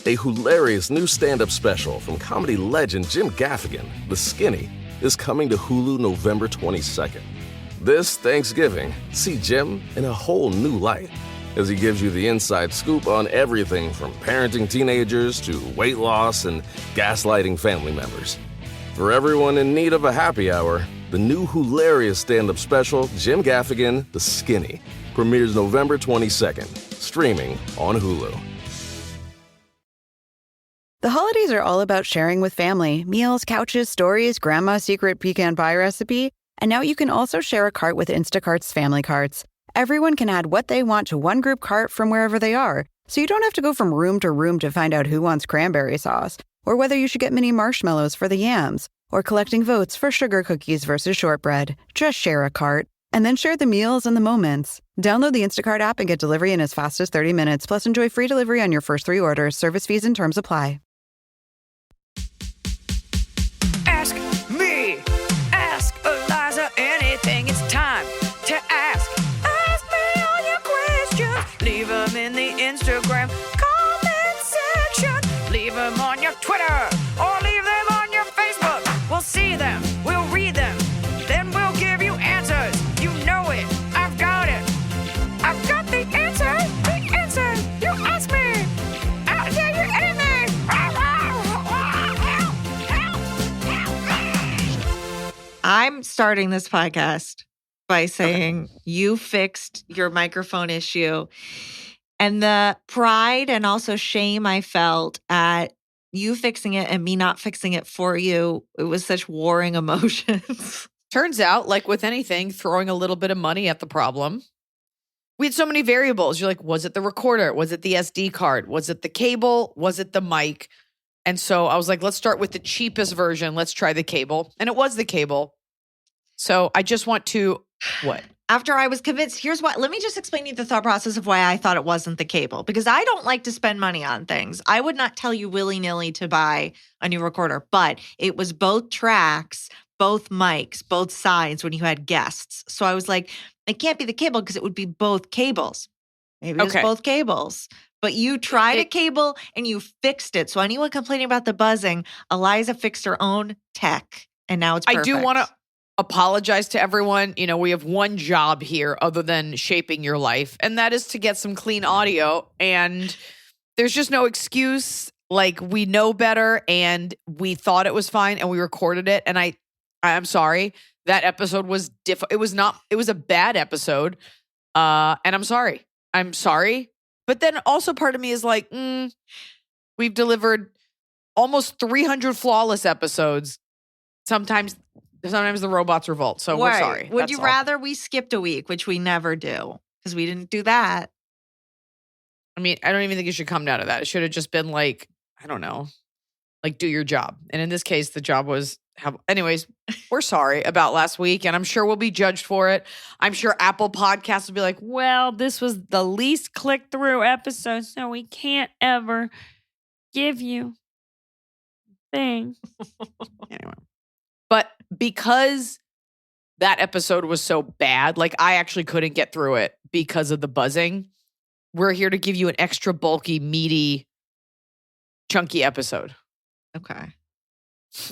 A hilarious new stand-up special from comedy legend Jim Gaffigan, The Skinny, is coming to Hulu November 22nd. This Thanksgiving, see Jim in a whole new light as he gives you the inside scoop on everything from parenting teenagers to weight loss and gaslighting family members. For everyone in need of a happy hour, the new hilarious stand-up special, Jim Gaffigan, The Skinny, premieres November 22nd, streaming on Hulu. The holidays are all about sharing with family. Meals, couches, stories, grandma's secret pecan pie recipe. And now you can also share a cart with Instacart's family carts. Everyone can add what they want to one group cart from wherever they are. So you don't have to go from room to room to find out who wants cranberry sauce, or whether you should get mini marshmallows for the yams, or collecting votes for sugar cookies versus shortbread. Just share a cart, and then share the meals and the moments. Download the Instacart app and get delivery in as fast as 30 minutes. Plus, enjoy free delivery on your first 3 orders. Service fees and terms apply. Ask me, ask Iliza anything. It's time to ask. Ask me all your questions. Leave them in the Instagram comment section. Leave them on your Twitter or leave them on your Facebook. We'll see them, we'll read them, then we'll give you answers. You know it, I've got it. I've got the answer, you ask me. I'll tell you anything. I'm starting this podcast by saying you fixed your microphone issue, and the pride and also shame I felt at you fixing it and me not fixing it for you. It was such warring emotions. Turns out, like with anything, throwing a little bit of money at the problem. We had so many variables. You're like, was it the recorder? Was it the SD card? Was it the cable? Was it the mic? And so I was like, let's start with the cheapest version. Let's try the cable. And it was the cable. So I just want to, what? After I was convinced, here's why. Let me just explain to you the thought process of why I thought it wasn't the cable. Because I don't like to spend money on things. I would not tell you willy-nilly to buy a new recorder. But it was both tracks, both mics, both sides when you had guests. So I was like, it can't be the cable because it would be both cables. Maybe it was both cables. But you tried a cable and you fixed it. So anyone complaining about the buzzing, Iliza fixed her own tech. And now it's perfect. I do want to apologize to everyone. You know, we have one job here other than shaping your life, and that is to get some clean audio. And there's just no excuse. Like, we know better, and we thought it was fine, and we recorded it. And I'm sorry. That episode was it was a bad episode. And I'm sorry. But then also part of me is like, we've delivered almost 300 flawless episodes. Sometimes the robots revolt. So we're sorry. Would you rather we skipped a week, which we never do, because we didn't do that? I mean, I don't even think it should come down to that. It should have just been like, I don't know, like do your job. And in this case, the job was anyways, we're sorry about last week, and I'm sure we'll be judged for it. I'm sure Apple Podcasts will be like, well, this was the least click-through episode, so we can't ever give you thing. Anyway. But because that episode was so bad, like I actually couldn't get through it because of the buzzing, we're here to give you an extra bulky, meaty, chunky episode. Okay.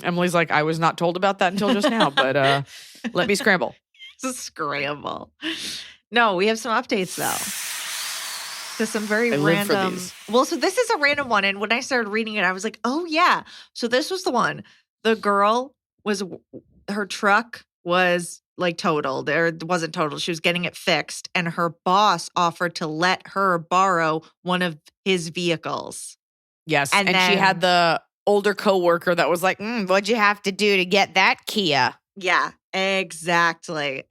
Emily's like, I was not told about that until just now, but let me scramble. It's a scramble. No, we have some updates, though. To some very random. Well, so this is a random one. And when I started reading it, I was like, oh, yeah. So this was the one. The girl her truck was like totaled. Or it wasn't totaled. She was getting it fixed. And her boss offered to let her borrow one of his vehicles. Yes. And then she had the older coworker that was like, what'd you have to do to get that Kia? Yeah, exactly.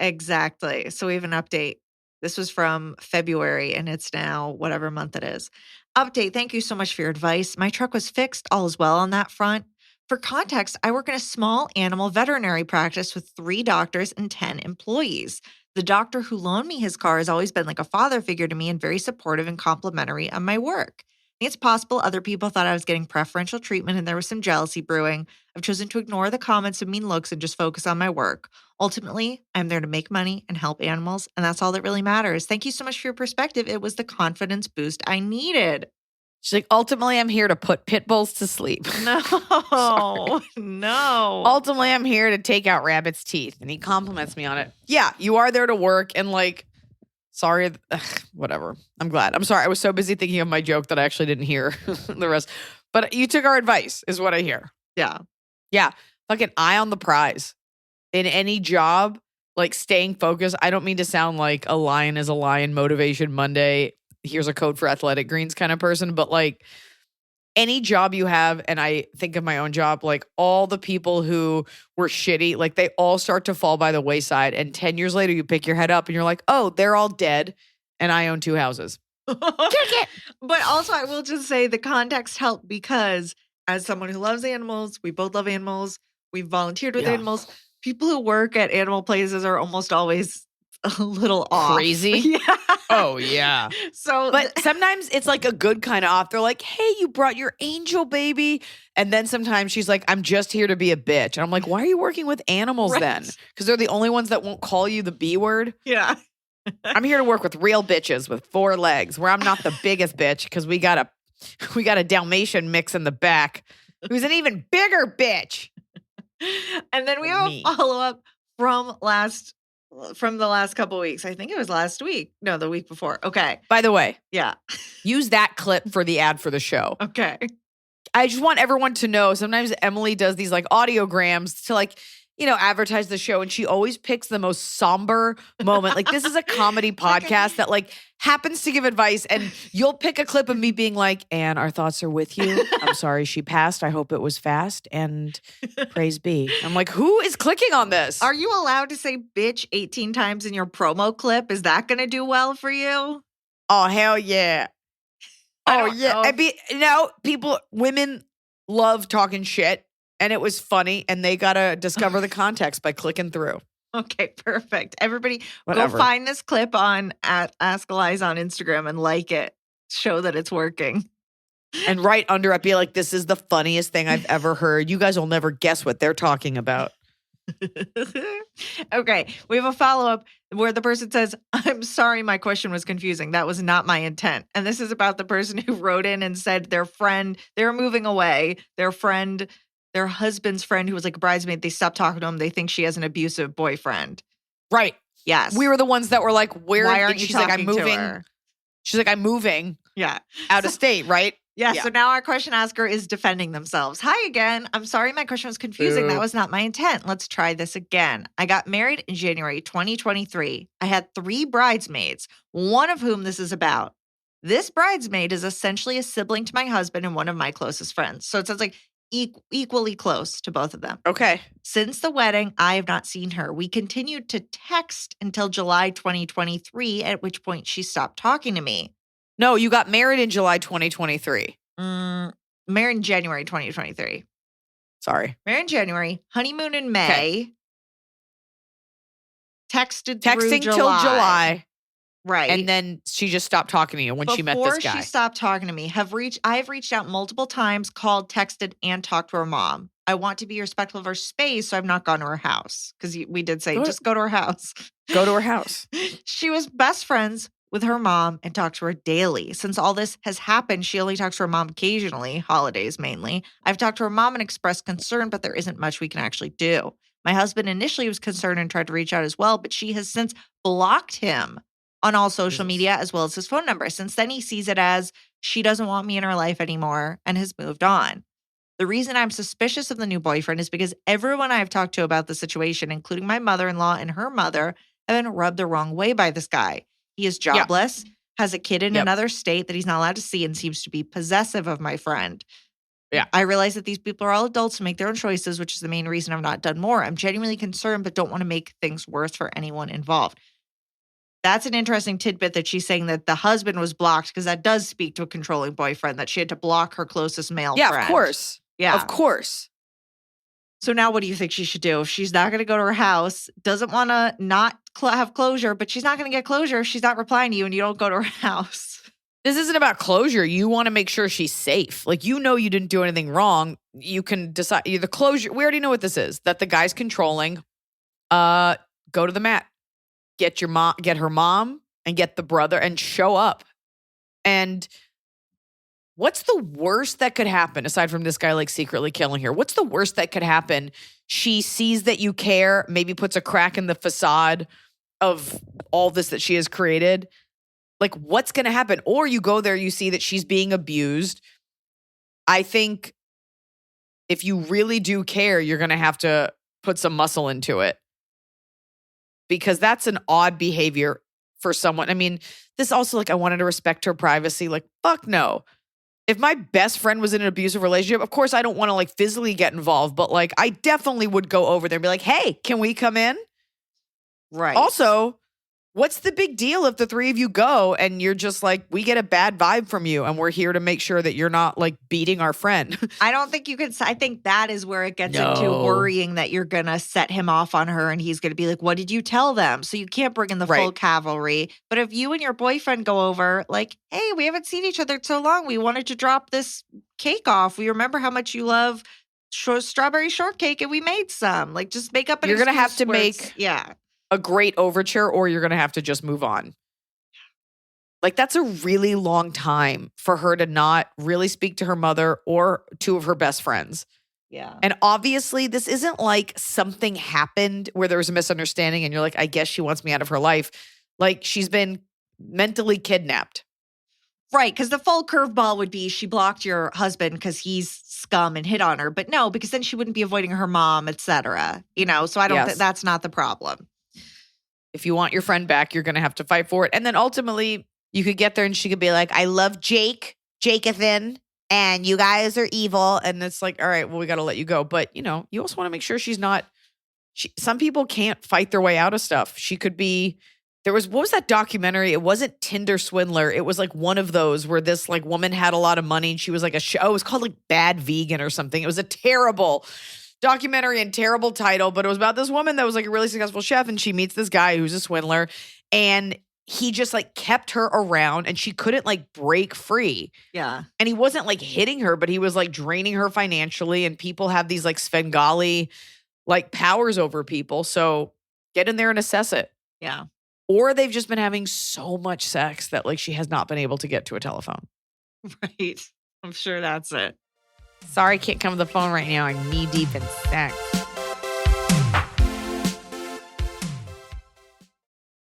So we have an update. This was from February, and it's now whatever month it is. Update, thank you so much for your advice. My truck was fixed. All is well on that front. For context, I work in a small animal veterinary practice with 3 doctors and 10 employees. The doctor who loaned me his car has always been like a father figure to me and very supportive and complimentary on my work. I think it's possible other people thought I was getting preferential treatment and there was some jealousy brewing. I've chosen to ignore the comments and mean looks and just focus on my work. Ultimately, I'm there to make money and help animals, and that's all that really matters. Thank you so much for your perspective. It was the confidence boost I needed. She's like, ultimately, I'm here to put pit bulls to sleep. No, no. Ultimately, I'm here to take out rabbits' teeth. And he compliments me on it. Yeah, you are there to work and like, sorry, whatever. I'm glad. I'm sorry. I was so busy thinking of my joke that I actually didn't hear the rest. But you took our advice is what I hear. Yeah. Yeah. Fucking eye on the prize. In any job, like staying focused. I don't mean to sound like a lion is a lion, motivation Monday, here's a code for athletic greens kind of person, but like any job you have, and I think of my own job, like all the people who were shitty, like they all start to fall by the wayside. And 10 years later, you pick your head up and you're like, oh, they're all dead. And I own 2 houses. But also, I will just say the context helped because as someone who loves animals, we both love animals. We've volunteered with animals. People who work at animal places are almost always a little off. Crazy? Yeah. Oh, yeah. So, but sometimes it's like a good kind of off. They're like, hey, you brought your angel baby. And then sometimes she's like, I'm just here to be a bitch. And I'm like, why are you working with animals then? Because they're the only ones that won't call you the B word. Yeah. I'm here to work with real bitches with 4 legs where I'm not the biggest bitch because we got a Dalmatian mix in the back who's an even bigger bitch. And then we have a follow-up from the last couple weeks. I think it was last week. No, the week before. Okay. By the way. Yeah. Use that clip for the ad for the show. Okay. I just want everyone to know sometimes Emily does these like audiograms to like, you know, advertise the show. And she always picks the most somber moment. Like this is a comedy podcast that like happens to give advice. And you'll pick a clip of me being like, Anne, our thoughts are with you. I'm sorry she passed. I hope it was fast. And praise be. I'm like, who is clicking on this? Are you allowed to say bitch 18 times in your promo clip? Is that going to do well for you? Oh, hell yeah. Oh, yeah. Women love talking shit. And it was funny, and they got to discover the context by clicking through. Okay, perfect. Everybody go find this clip at Ask Iliza on Instagram and like it. Show that it's working. And right under it, be like, this is the funniest thing I've ever heard. You guys will never guess what they're talking about. Okay, we have a follow-up where the person says, I'm sorry my question was confusing. That was not my intent. And this is about the person who wrote in and said their friend, they were moving away, their husband's friend who was like a bridesmaid, they stopped talking to him. They think she has an abusive boyfriend. Right. Yes. We were the ones that were like, why aren't you talking like, I'm moving. to her? She's like, I'm moving. Yeah. Out of state, right? Yeah. So now our question asker is defending themselves. Hi again. I'm sorry my question was confusing. That was not my intent. Let's try this again. I got married in January 2023. I had 3 bridesmaids, one of whom this is about. This bridesmaid is essentially a sibling to my husband and one of my closest friends. So it sounds like equally close to both of them. Okay. Since the wedding, I have not seen her. We continued to text until July 2023, at which point she stopped talking to me. No, you got married in July 2023. Married in January 2023. Sorry. Married in January, honeymoon in May. Texting till July. Right. And then she just stopped talking to you when she met this guy. Before she stopped talking to me, I have reached out multiple times, called, texted, and talked to her mom. I want to be respectful of her space, so I've not gone to her house. Because we did say, just go to her house. Go to her house. She was best friends with her mom and talked to her daily. Since all this has happened, she only talks to her mom occasionally, holidays mainly. I've talked to her mom and expressed concern, but there isn't much we can actually do. My husband initially was concerned and tried to reach out as well, but she has since blocked him on all social media as well as his phone number. Since then, he sees it as she doesn't want me in her life anymore and has moved on. The reason I'm suspicious of the new boyfriend is because everyone I've talked to about the situation, including my mother-in-law and her mother, have been rubbed the wrong way by this guy. He is jobless, has a kid in another state that he's not allowed to see, and seems to be possessive of my friend. Yeah. I realize that these people are all adults and make their own choices, which is the main reason I've not done more. I'm genuinely concerned, but don't want to make things worse for anyone involved. That's an interesting tidbit that she's saying that the husband was blocked, because that does speak to a controlling boyfriend, that she had to block her closest male friend. Yeah, of course. Yeah. Of course. So now what do you think she should do? If she's not going to go to her house, doesn't want to not have closure, but she's not going to get closure if she's not replying to you and you don't go to her house. This isn't about closure. You want to make sure she's safe. Like, you know you didn't do anything wrong. You can decide. The closure, we already know what this is, that the guy's controlling. Go to the mat. Get her mom, and get the brother, and show up. And what's the worst that could happen aside from this guy like secretly killing her? What's the worst that could happen? She sees that you care, maybe puts a crack in the facade of all this that she has created. Like, what's going to happen? Or you go there, you see that she's being abused. I think if you really do care, you're going to have to put some muscle into it, because that's an odd behavior for someone. I mean, this also, like, I wanted to respect her privacy. Like, fuck no. If my best friend was in an abusive relationship, of course I don't want to like physically get involved, but like I definitely would go over there and be like, hey, can we come in? Right. Also, what's the big deal if the three of you go and you're just like, we get a bad vibe from you and we're here to make sure that you're not like beating our friend? I don't think you could. I think that is where it gets into No. worrying that you're going to set him off on her and he's going to be like, what did you tell them? So you can't bring in the full Right. cavalry. But if you and your boyfriend go over, like, hey, we haven't seen each other so long. We wanted to drop this cake off. We remember how much you love strawberry shortcake and we made some. Like, just make up an You're gonna have excuse to where it's- make- Yeah. A great overture, or you're going to have to just move on. Like, that's a really long time for her to not really speak to her mother or two of her best friends. Yeah. And obviously, this isn't like something happened where there was a misunderstanding and you're like, I guess she wants me out of her life. Like, she's been mentally kidnapped. Right, because the full curveball would be she blocked your husband because he's scum and hit on her. But no, because then she wouldn't be avoiding her mom, etc. You know, so I don't Yes. think that's not the problem. If you want your friend back, you're going to have to fight for it. And then ultimately, you could get there and she could be like, I love Jacothan, and you guys are evil. And it's like, all right, well, we got to let you go. But, you know, you also want to make sure she's not, some people can't fight their way out of stuff. She could be, what was that documentary? It wasn't Tinder Swindler. It was like one of those where this like woman had a lot of money and she was like it was called like Bad Vegan or something. It was a terrible documentary and terrible title, but it was about this woman that was like a really successful chef, and she meets this guy who's a swindler, and he just like kept her around and she couldn't like break free. Yeah. And he wasn't like hitting her, but he was like draining her financially, and people have these like Svengali like powers over people. So get in there and assess it. Yeah. Or they've just been having so much sex that like she has not been able to get to a telephone. Right. I'm sure that's it. Sorry, can't come to the phone right now. I'm knee deep in sex.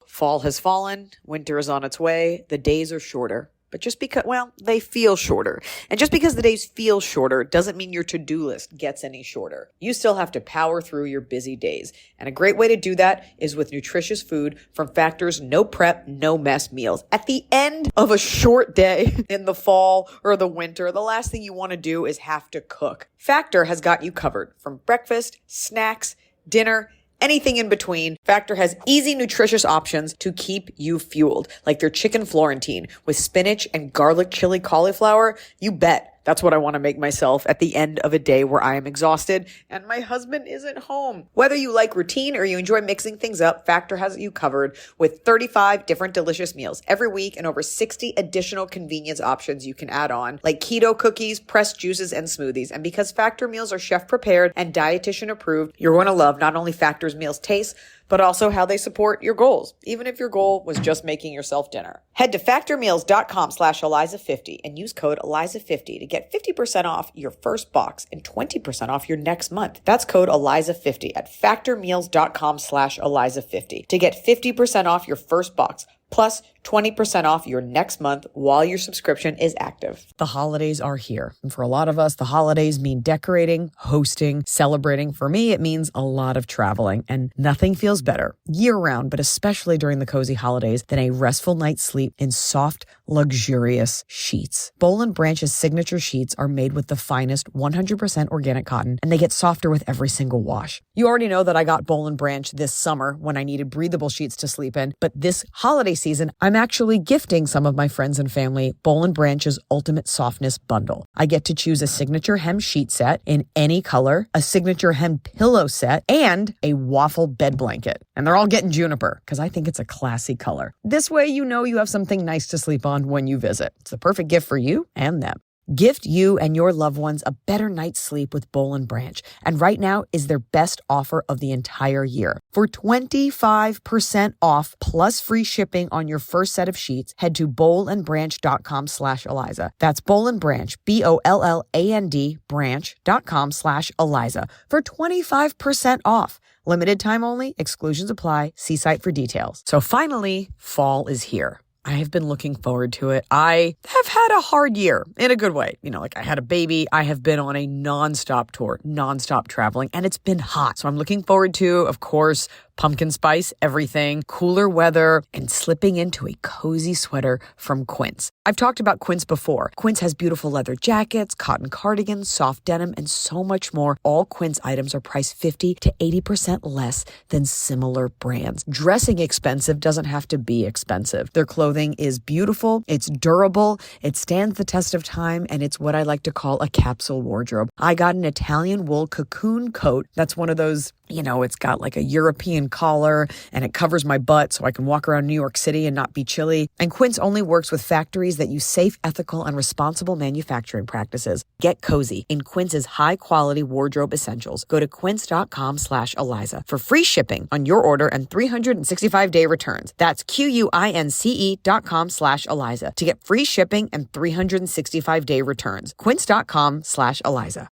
Fall has fallen. Winter is on its way. The days are shorter. But just because, well, they feel shorter. And just because the days feel shorter doesn't mean your to-do list gets any shorter. You still have to power through your busy days. And a great way to do that is with nutritious food from Factor's no prep, no mess meals. At the end of a short day in the fall or the winter, the last thing you want to do is have to cook. Factor has got you covered from breakfast, snacks, dinner, anything in between. Factor has easy, nutritious options to keep you fueled, like their chicken Florentine with spinach and garlic chili cauliflower. You bet. That's what I want to make myself at the end of a day where I am exhausted and my husband isn't home. Whether you like routine or you enjoy mixing things up, Factor has you covered with 35 different delicious meals every week and over 60 additional convenience options you can add on, like keto cookies, pressed juices, and smoothies. And because Factor meals are chef prepared and dietitian approved, you're going to love not only Factor's meals taste, but also how they support your goals, even if your goal was just making yourself dinner. Head to factormeals.com/Iliza50 and use code Iliza50 to get 50% off your first box and 20% off your next month. That's code Iliza50 at factormeals.com/Iliza50 to get 50% off your first box, plus 20% off your next month while your subscription is active. The holidays are here. And for a lot of us, the holidays mean decorating, hosting, celebrating. For me, it means a lot of traveling. And nothing feels better year-round, but especially during the cozy holidays, than a restful night's sleep in soft, luxurious sheets. Boll & Branch's signature sheets are made with the finest 100% organic cotton, and they get softer with every single wash. You already know that I got Boll & Branch this summer when I needed breathable sheets to sleep in, but this holiday season, I'm actually gifting some of my friends and family Boll & Branch's Ultimate Softness Bundle. I get to choose a signature hem sheet set in any color, a signature hem pillow set, and a waffle bed blanket. And they're all getting juniper because I think it's a classy color. This way, you know you have something nice to sleep on when you visit. It's the perfect gift for you and them. Gift you and your loved ones a better night's sleep with Boll & Branch. And right now is their best offer of the entire year. For 25% off plus free shipping on your first set of sheets, head to bollandbranch.com/Iliza. That's Boll & Branch, BOLLAND branch.com/Iliza for 25% off. Limited time only. Exclusions apply. See site for details. So finally, fall is here. I have been looking forward to it. I have had a hard year in a good way. I had a baby. I have been on a nonstop tour, nonstop traveling, and it's been hot. So I'm looking forward to, of course, pumpkin spice, everything, cooler weather, and slipping into a cozy sweater from Quince. I've talked about Quince before. Quince has beautiful leather jackets, cotton cardigans, soft denim, and so much more. All Quince items are priced 50 to 80% less than similar brands. Dressing expensive doesn't have to be expensive. Their clothing is beautiful, it's durable, it stands the test of time, and it's what I like to call a capsule wardrobe. I got an Italian wool cocoon coat. That's one of those, it's got like a European collar and it covers my butt so I can walk around New York City and not be chilly. And Quince only works with factories that use safe, ethical, and responsible manufacturing practices. Get cozy in Quince's high-quality wardrobe essentials. Go to quince.com/Iliza for free shipping on your order and 365-day returns. That's QUINCE.com/Iliza to get free shipping and 365-day returns. Quince.com/Iliza.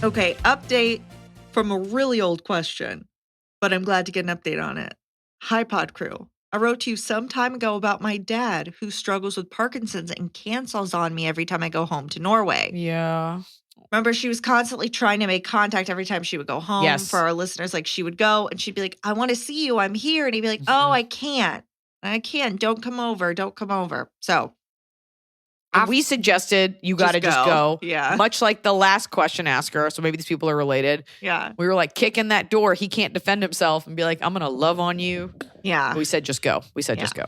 Okay, update from a really old question, but I'm glad to get an update on it. Hi, Pod Crew. I wrote to you some time ago about my dad who struggles with Parkinson's and cancels on me every time I go home to Norway. Yeah. Remember, she was constantly trying to make contact every time she would go home. Yes. For our listeners, she would go and she'd be like, I want to see you. I'm here. And he'd be like, oh, I can't. Don't come over. Don't come over. So we suggested you got to just go. Yeah. Much like the last question asker. So maybe these people are related. Yeah. We were like, kick in that door. He can't defend himself and be like, I'm going to love on you. Yeah. We said, just go. Just go.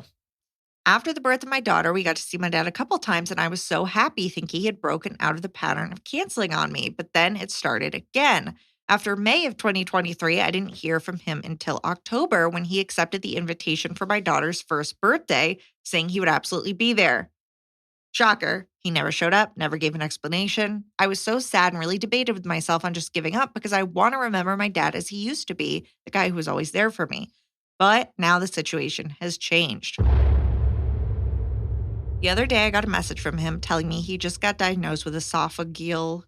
After the birth of my daughter, we got to see my dad a couple times, and I was so happy thinking he had broken out of the pattern of canceling on me. But then it started again. After May of 2023, I didn't hear from him until October when he accepted the invitation for my daughter's first birthday, saying he would absolutely be there. Shocker, he never showed up, never gave an explanation. I was so sad and really debated with myself on just giving up because I want to remember my dad as he used to be, the guy who was always there for me. But now the situation has changed. The other day, I got a message from him telling me he just got diagnosed with esophageal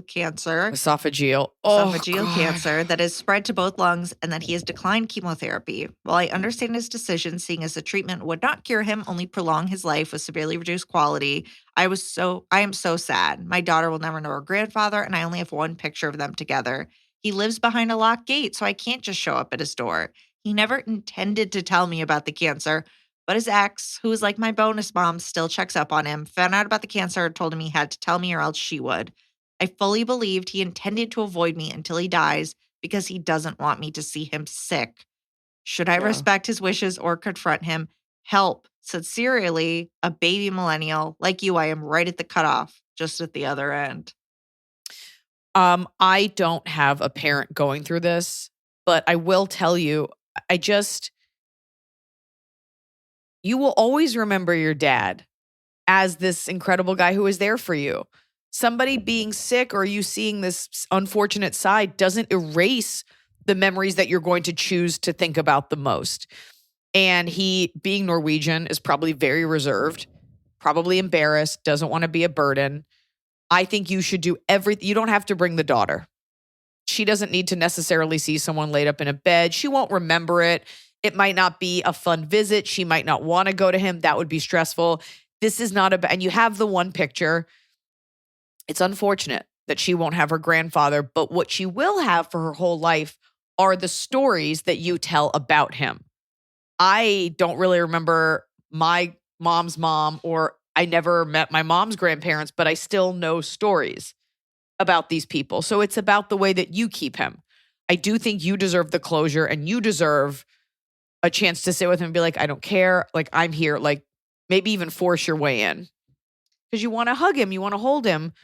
cancer. Esophageal Cancer that has spread to both lungs and that he has declined chemotherapy. While I understand his decision, seeing as the treatment would not cure him, only prolong his life with severely reduced quality, I am so sad. My daughter will never know her grandfather, and I only have one picture of them together. He lives behind a locked gate, so I can't just show up at his door. He never intended to tell me about the cancer, but his ex, who is like my bonus mom, still checks up on him, found out about the cancer, told him he had to tell me or else she would. I fully believed he intended to avoid me until he dies because he doesn't want me to see him sick. Should I respect his wishes or confront him? Help. Sincerely, a baby millennial. Like you, I am right at the cutoff, just at the other end. I don't have a parent going through this, but I will tell you, you will always remember your dad as this incredible guy who was there for you. Somebody being sick or you seeing this unfortunate side doesn't erase the memories that you're going to choose to think about the most. And he, being Norwegian, is probably very reserved, probably embarrassed, doesn't want to be a burden. I think you should do everything. You don't have to bring the daughter. She doesn't need to necessarily see someone laid up in a bed. She won't remember it. It might not be a fun visit. She might not want to go to him. That would be stressful. This is not and you have the one picture. It's unfortunate that she won't have her grandfather, but what she will have for her whole life are the stories that you tell about him. I don't really remember my mom's mom, or I never met my mom's grandparents, but I still know stories about these people. So it's about the way that you keep him. I do think you deserve the closure, and you deserve a chance to sit with him and be like, I don't care. Like, I'm here. Like, maybe even force your way in because you want to hug him. You want to hold him.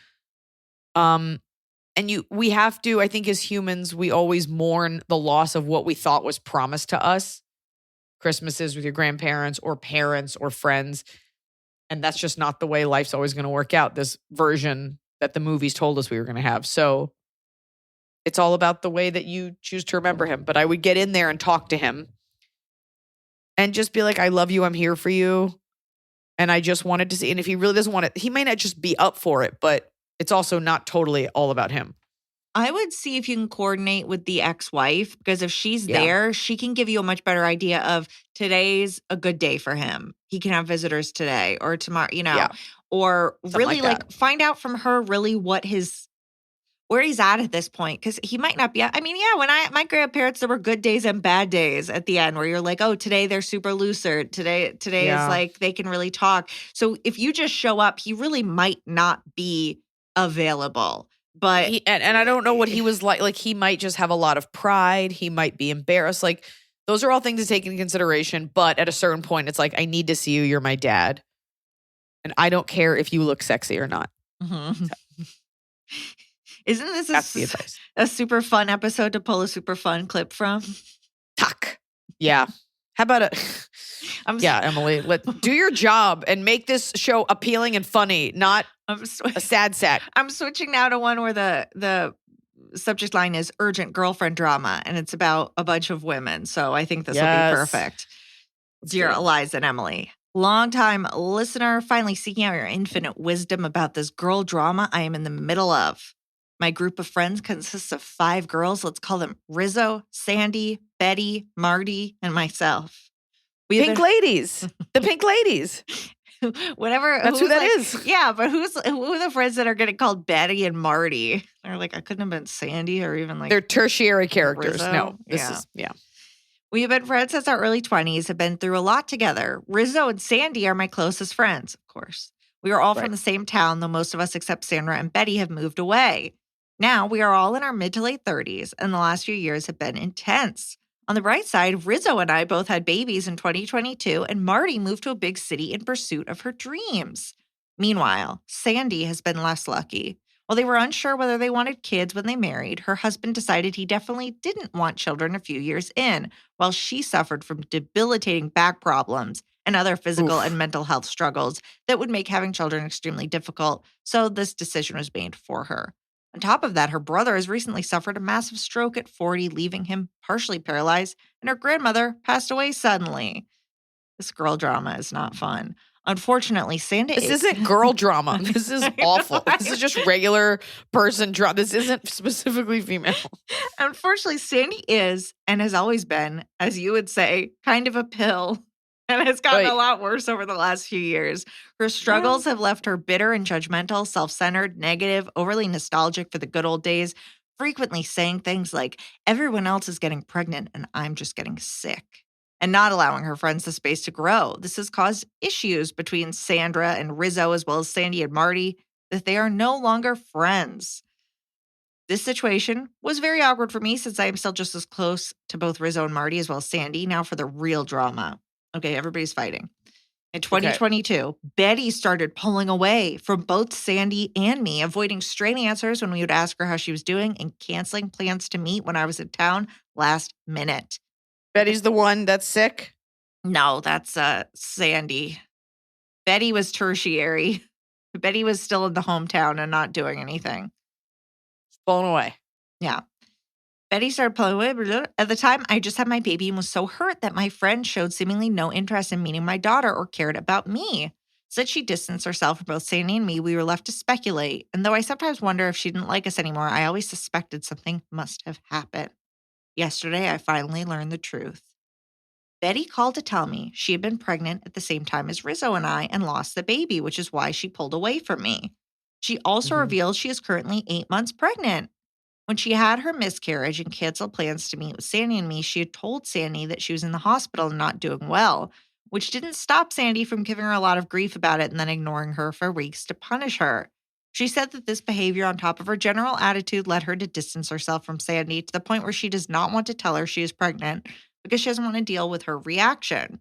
we have to, I think as humans, we always mourn the loss of what we thought was promised to us. Christmases with your grandparents or parents or friends. And that's just not the way life's always going to work out, this version that the movies told us we were going to have. So it's all about the way that you choose to remember him. But I would get in there and talk to him and just be like, I love you. I'm here for you. And I just wanted to see. And if he really doesn't want it, he may not just be up for it, but it's also not totally all about him. I would see if you can coordinate with the ex-wife, because if she's there, she can give you a much better idea of today's a good day for him. He can have visitors today or tomorrow, or Something really like find out from her really where he's at this point. Because he might not be. I mean, when my grandparents, there were good days and bad days at the end where you're like, oh, today they're super lucid. Today is like they can really talk. So if you just show up, he really might not be available. But and I don't know what he was like. Like, he might just have a lot of pride. He might be embarrassed. Like, those are all things to take into consideration. But at a certain point, it's like, I need to see you. You're my dad. And I don't care if you look sexy or not. Mm-hmm. So. Isn't this a super fun episode to pull a super fun clip from? Tuck. Yeah. How about Emily, do your job and make this show appealing and funny, not a sad sack. I'm switching now to one where the subject line is urgent girlfriend drama, and it's about a bunch of women. So I think this will be perfect. Dear Iliza and Emily, longtime listener, finally seeking out your infinite wisdom about this girl drama I am in the middle of. My group of friends consists of 5 girls. Let's call them Rizzo, Sandy, Betty, Marty, and myself. Pink ladies. The pink ladies. Whatever. That's who that is. Yeah, but who are the friends that are getting called Betty and Marty? They're like, I couldn't have been Sandy or even like. They're tertiary characters. Rizzo. No, We have been friends since our early 20s, have been through a lot together. Rizzo and Sandy are my closest friends, of course. We are all from the same town, though most of us except Sandra and Betty have moved away. Now we are all in our mid to late 30s, and the last few years have been intense. On the bright side, Rizzo and I both had babies in 2022, and Marty moved to a big city in pursuit of her dreams. Meanwhile, Sandy has been less lucky. While they were unsure whether they wanted kids when they married, her husband decided he definitely didn't want children a few years in, while she suffered from debilitating back problems and other physical and mental health struggles that would make having children extremely difficult, so this decision was made for her. On top of that, her brother has recently suffered a massive stroke at 40, leaving him partially paralyzed, and her grandmother passed away suddenly. This girl drama is not fun. Unfortunately, Sandy... This isn't girl drama. This is awful. This is just regular person drama. This isn't specifically female. Unfortunately, Sandy is, and has always been, as you would say, kind of a pill. And has gotten a lot worse over the last few years. Her struggles have left her bitter and judgmental, self-centered, negative, overly nostalgic for the good old days, frequently saying things like, everyone else is getting pregnant and I'm just getting sick, and not allowing her friends the space to grow. This has caused issues between Sandra and Rizzo, as well as Sandy and Marty, that they are no longer friends. This situation was very awkward for me since I am still just as close to both Rizzo and Marty as well as Sandy. Now for the real drama. Okay, everybody's fighting. In 2022, Betty started pulling away from both Sandy and me, avoiding straight answers when we would ask her how she was doing and canceling plans to meet when I was in town last minute. Betty's the one that's sick? No, that's Sandy. Betty was tertiary. Betty was still in the hometown and not doing anything. Blown away. Yeah. Betty started pulling away. At the time, I just had my baby and was so hurt that my friend showed seemingly no interest in meeting my daughter or cared about me. Said she distanced herself from both Sandy and me. We were left to speculate. And though I sometimes wonder if she didn't like us anymore, I always suspected something must have happened. Yesterday, I finally learned the truth. Betty called to tell me she had been pregnant at the same time as Rizzo and I and lost the baby, which is why she pulled away from me. She also revealed she is currently 8 months pregnant. When she had her miscarriage and canceled plans to meet with Sandy and me, she had told Sandy that she was in the hospital and not doing well, which didn't stop Sandy from giving her a lot of grief about it and then ignoring her for weeks to punish her. She said that this behavior on top of her general attitude led her to distance herself from Sandy to the point where she does not want to tell her she is pregnant because she doesn't want to deal with her reaction.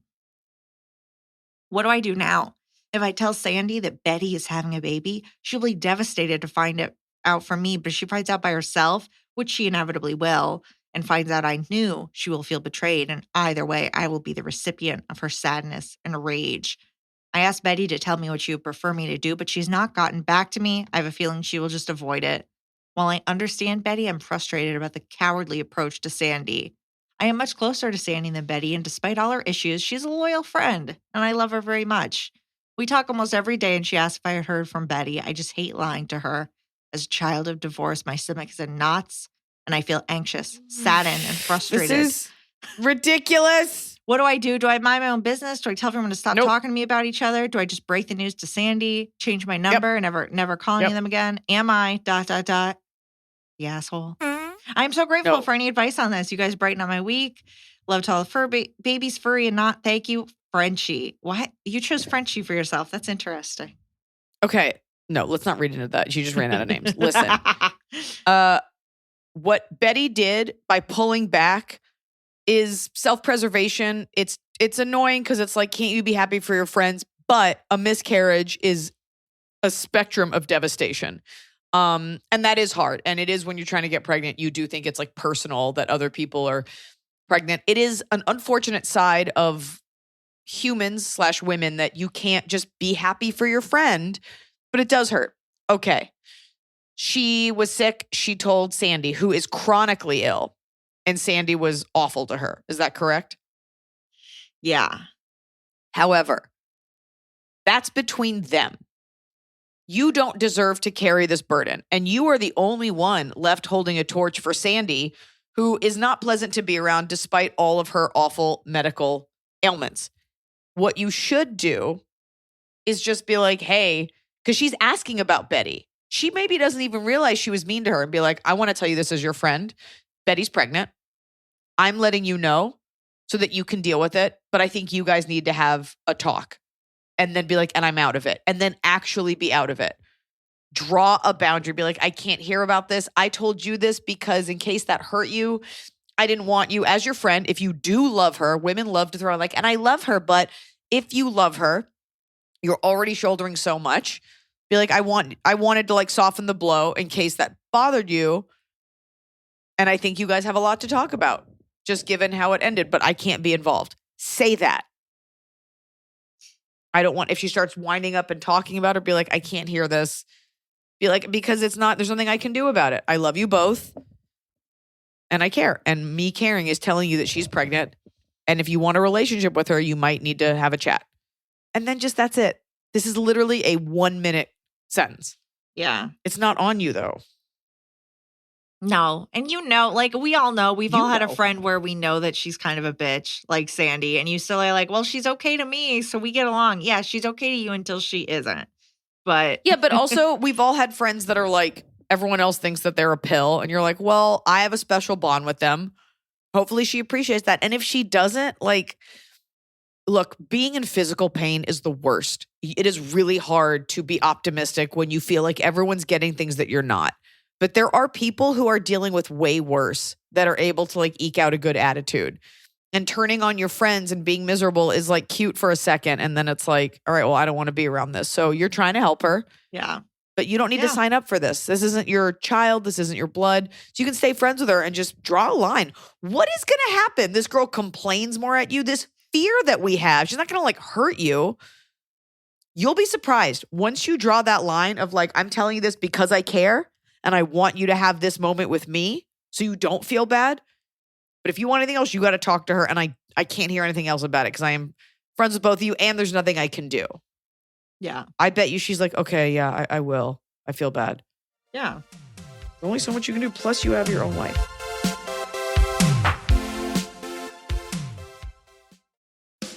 What do I do now? If I tell Sandy that Betty is having a baby, she'll be devastated to find out for me, but if she finds out by herself, which she inevitably will, and finds out I knew, she will feel betrayed. And either way, I will be the recipient of her sadness and rage. I asked Betty to tell me what she would prefer me to do, but she's not gotten back to me. I have a feeling she will just avoid it. While I understand Betty, I'm frustrated about the cowardly approach to Sandy. I am much closer to Sandy than Betty, and despite all her issues, she's a loyal friend, and I love her very much. We talk almost every day, and she asks if I had heard from Betty. I just hate lying to her. As a child of divorce, my stomach is in knots, and I feel anxious, saddened, and frustrated. This is ridiculous. What do I do? Do I mind my own business? Do I tell everyone to stop Nope. talking to me about each other? Do I just break the news to Sandy, change my number, and never calling them again? Am I ... the asshole? I'm so grateful for any advice on this. You guys brighten up my week. Love to all the babies, furry and not. Thank you, Frenchie. What? You chose Frenchie for yourself. That's interesting. Okay. No, let's not read into that. She just ran out of names. Listen, what Betty did by pulling back is self-preservation. It's annoying because it's like, can't you be happy for your friends? But a miscarriage is a spectrum of devastation. And that is hard. And it is when you're trying to get pregnant, you do think it's like personal that other people are pregnant. It is an unfortunate side of humans / women that you can't just be happy for your friend, but it does hurt. Okay. She was sick. She told Sandy, who is chronically ill, and Sandy was awful to her. Is that correct? Yeah. However, that's between them. You don't deserve to carry this burden. And you are the only one left holding a torch for Sandy, who is not pleasant to be around despite all of her awful medical ailments. What you should do is just be like, hey, because she's asking about Betty. She maybe doesn't even realize she was mean to her, and be like, I want to tell you this as your friend. Betty's pregnant. I'm letting you know so that you can deal with it. But I think you guys need to have a talk. And then be like, and I'm out of it. And then actually be out of it. Draw a boundary. Be like, I can't hear about this. I told you this because in case that hurt you, I didn't want you as your friend. If you do love her, women love to throw like, and I love her. But if you love her, you're already shouldering so much. Be like, I wanted to like soften the blow in case that bothered you. And I think you guys have a lot to talk about, just given how it ended, but I can't be involved. Say that. I don't want, if she starts winding up and talking about her, be like, I can't hear this. Be like, because there's nothing I can do about it. I love you both. And I care. And me caring is telling you that she's pregnant. And if you want a relationship with her, you might need to have a chat. And then just that's it. This is literally a 1-minute sentence. Yeah. It's not on you though. No. And like we all know, we've all had a friend where we know that she's kind of a bitch, like Sandy, and you still are like, well, she's okay to me, so we get along. Yeah, she's okay to you until she isn't. But yeah, but also we've all had friends that are like, everyone else thinks that they're a pill, and you're like, well, I have a special bond with them. Hopefully she appreciates that. And if she doesn't, like, look, being in physical pain is the worst. It is really hard to be optimistic when you feel like everyone's getting things that you're not. But there are people who are dealing with way worse that are able to like eke out a good attitude. And turning on your friends and being miserable is like cute for a second. And then it's like, all right, well, I don't want to be around this. So you're trying to help her. Yeah. But you don't need to sign up for this. This isn't your child. This isn't your blood. So you can stay friends with her and just draw a line. What is going to happen? This girl complains more at you. This fear that we have, she's not going to like hurt you. You'll be surprised once you draw that line of like, I'm telling you this because I care. And I want you to have this moment with me so you don't feel bad. But if you want anything else, you got to talk to her. And I can't hear anything else about it because I am friends with both of you and there's nothing I can do. Yeah. I bet you she's like, okay, yeah, I will. I feel bad. Yeah. There's only so much you can do. Plus you have your own life.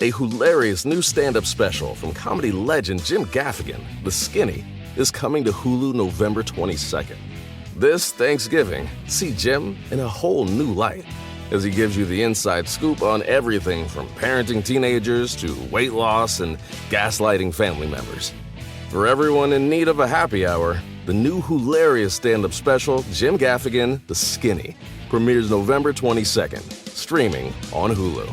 A hilarious new stand-up special from comedy legend Jim Gaffigan, The Skinny, is coming to Hulu November 22nd. This Thanksgiving, see Jim in a whole new light as he gives you the inside scoop on everything from parenting teenagers to weight loss and gaslighting family members. For everyone in need of a happy hour, the new hilarious stand-up special, Jim Gaffigan, The Skinny, premieres November 22nd, streaming on Hulu.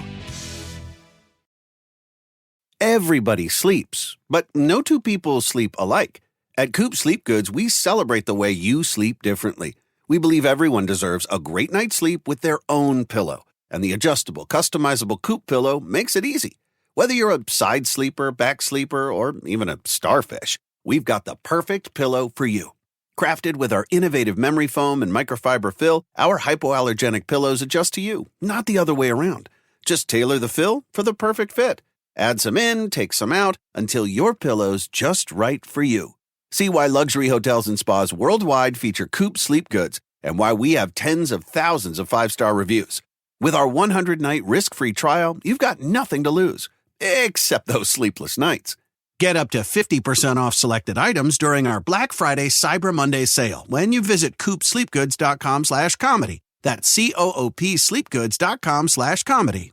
Everybody sleeps, but no two people sleep alike. At Coop Sleep Goods, we celebrate the way you sleep differently. We believe everyone deserves a great night's sleep with their own pillow. And the adjustable, customizable Coop pillow makes it easy. Whether you're a side sleeper, back sleeper, or even a starfish, we've got the perfect pillow for you. Crafted with our innovative memory foam and microfiber fill, our hypoallergenic pillows adjust to you, not the other way around. Just tailor the fill for the perfect fit. Add some in, take some out, until your pillow's just right for you. See why luxury hotels and spas worldwide feature Coop Sleep Goods and why we have tens of thousands of 5-star reviews. With our 100-night risk-free trial, you've got nothing to lose, except those sleepless nights. Get up to 50% off selected items during our Black Friday Cyber Monday sale when you visit coopsleepgoods.com/comedy. That's COOP sleepgoods.com/comedy.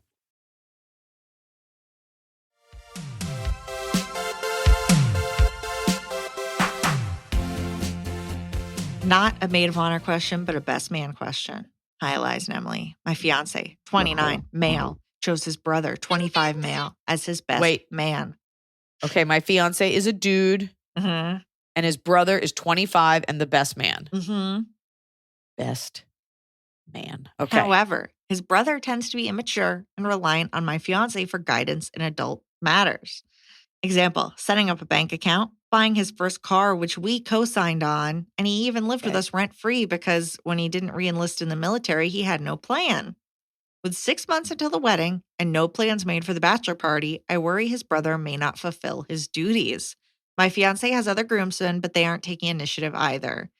Not a maid of honor question, but a best man question. Hi, Iliza and Emily. My fiance, 29, male, chose his brother, 25, male, as his best man. Okay, my fiance is a dude, and his brother is 25 and the best man. Best man. Okay. However, his brother tends to be immature and reliant on my fiance for guidance in adult matters. Example, setting up a bank account, buying his first car, which we co-signed on, and he even lived with us rent-free because when he didn't re-enlist in the military, he had no plan. With 6 months until the wedding and no plans made for the bachelor party, I worry his brother may not fulfill his duties. My fiance has other groomsmen, but they aren't taking initiative either.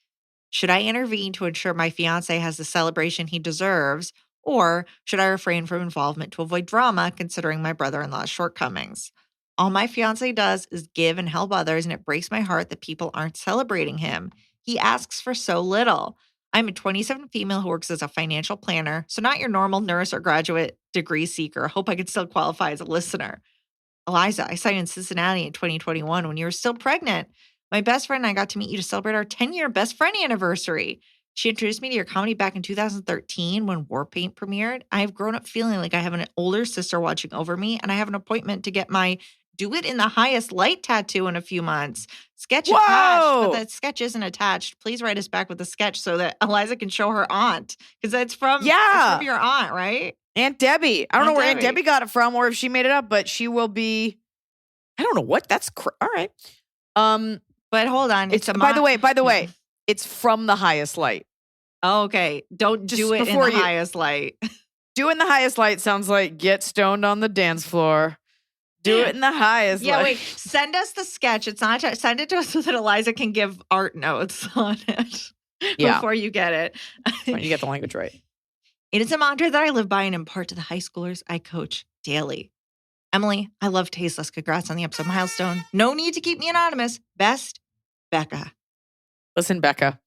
Should I intervene to ensure my fiance has the celebration he deserves, or should I refrain from involvement to avoid drama considering my brother-in-law's shortcomings? All my fiance does is give and help others, and it breaks my heart that people aren't celebrating him. He asks for so little. I'm a 27 female who works as a financial planner, so not your normal nurse or graduate degree seeker. Hope I could still qualify as a listener. Iliza, I saw you in Cincinnati in 2021 when you were still pregnant. My best friend and I got to meet you to celebrate our 10-year best friend anniversary. She introduced me to your comedy back in 2013 when Warpaint premiered. I have grown up feeling like I have an older sister watching over me, and I have an appointment to get my Do It in the Highest Light tattoo in a few months. Sketch attached, but that sketch isn't attached. Please write us back with a sketch so that Iliza can show her aunt. Because it's from your aunt, right? Aunt Debbie. I don't know where Aunt Debbie got it from or if she made it up, but she will be, I don't know what. That's, all right. But hold on. It's by the way, it's from the highest light. Oh, okay. Don't just do it in the highest light. Do it in the highest light sounds like get stoned on the dance floor. Do it in the highest. Yeah, wait. Send us the sketch. It's not. Send it to us so that Iliza can give art notes on it before you get it. When you get the language right. It is a mantra that I live by and impart to the high schoolers I coach daily. Emily, I love Tasteless. Congrats on the episode milestone. No need to keep me anonymous. Best, Becca. Listen, Becca,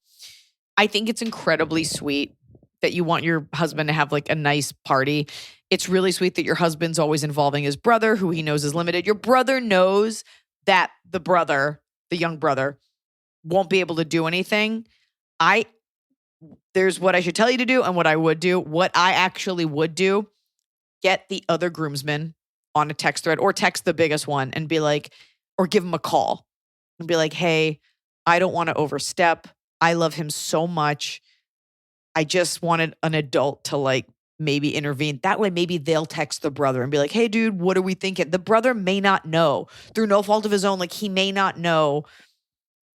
I think it's incredibly sweet that you want your husband to have like a nice party. It's really sweet that your husband's always involving his brother, who he knows is limited. Your brother knows that the young brother, won't be able to do anything. There's what I should tell you to do and what I would do. What I actually would do, get the other groomsmen on a text thread or text the biggest one and be like, or give him a call and be like, hey, I don't want to overstep. I love him so much. I just wanted an adult to like maybe intervene. That way, maybe they'll text the brother and be like, hey, dude, what are we thinking? The brother may not know through no fault of his own. Like he may not know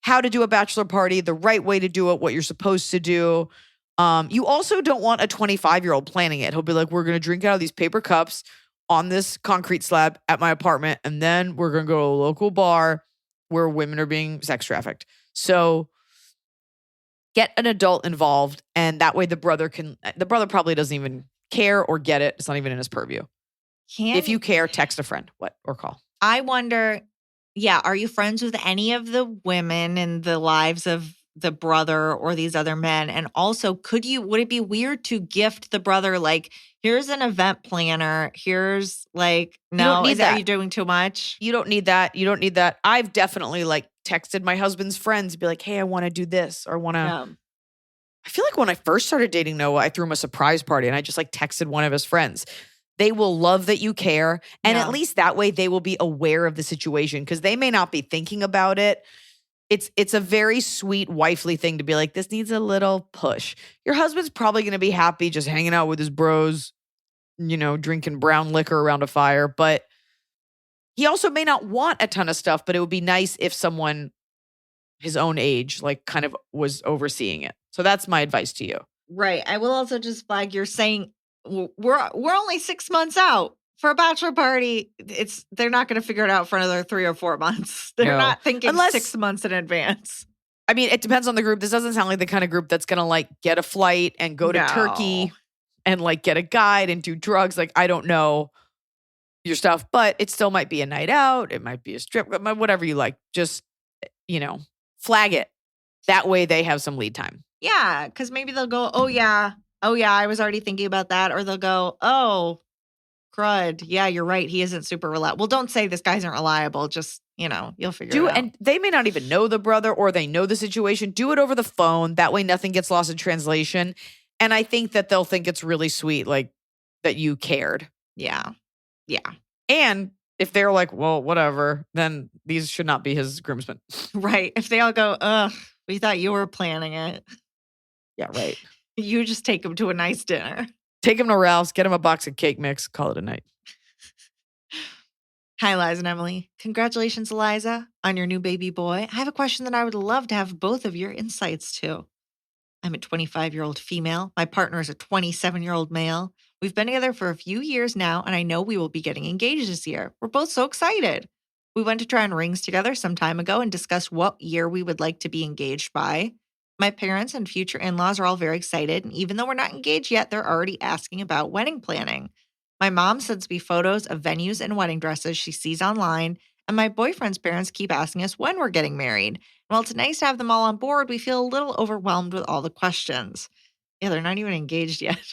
how to do a bachelor party, the right way to do it, what you're supposed to do. You also don't want a 25-year-old planning it. He'll be like, we're going to drink out of these paper cups on this concrete slab at my apartment. And then we're going to go to a local bar where women are being sex trafficked. So get an adult involved. And that way the brother probably doesn't even care or get it. It's not even in his purview. If you care, text a friend or call. I wonder, are you friends with any of the women in the lives of the brother or these other men? And also, would it be weird to gift the brother, like, here's an event planner, here's like, no, are you doing too much? You don't need that. I've definitely like texted my husband's friends, be like, hey, I want to do this or want to. I feel like when I first started dating Noah, I threw him a surprise party and I just like texted one of his friends. They will love that you care. And at least that way they will be aware of the situation because they may not be thinking about it. It's a very sweet wifely thing to be like, this needs a little push. Your husband's probably going to be happy just hanging out with his bros, drinking brown liquor around a fire. But he also may not want a ton of stuff, but it would be nice if someone his own age, like kind of was overseeing it. So that's my advice to you. Right. I will also just flag you're saying we're only 6 months out for a bachelor party. They're not going to figure it out for another 3 or 4 months. They're not thinking 6 months in advance. I mean, it depends on the group. This doesn't sound like the kind of group that's going to like get a flight and go to Turkey and like get a guide and do drugs. Like, I don't know your stuff, but it still might be a night out. It might be a strip, whatever you like. Just, flag it. That way they have some lead time. Yeah, because maybe they'll go, oh yeah, I was already thinking about that. Or they'll go, oh, crud. Yeah, you're right. He isn't super reliable. Well, don't say this guy isn't reliable. Just, you'll figure it out. And they may not even know the brother or they know the situation. Do it over the phone. That way nothing gets lost in translation. And I think that they'll think it's really sweet, like that you cared. Yeah. Yeah. And if they're like, well, whatever, then these should not be his groomsmen. Right. If they all go, ugh, we thought you were planning it. Yeah, right. You just take him to a nice dinner. Take him to Ralph's, get him a box of cake mix, call it a night. Hi, Liza and Emily. Congratulations, Iliza, on your new baby boy. I have a question that I would love to have both of your insights to. I'm a 25-year-old female. My partner is a 27-year-old male. We've been together for a few years now, and I know we will be getting engaged this year. We're both so excited. We went to try on rings together some time ago and discussed what year we would like to be engaged by. My parents and future in-laws are all very excited, and even though we're not engaged yet, they're already asking about wedding planning. My mom sends me photos of venues and wedding dresses she sees online, and my boyfriend's parents keep asking us when we're getting married. And while it's nice to have them all on board, we feel a little overwhelmed with all the questions. Yeah, they're not even engaged yet.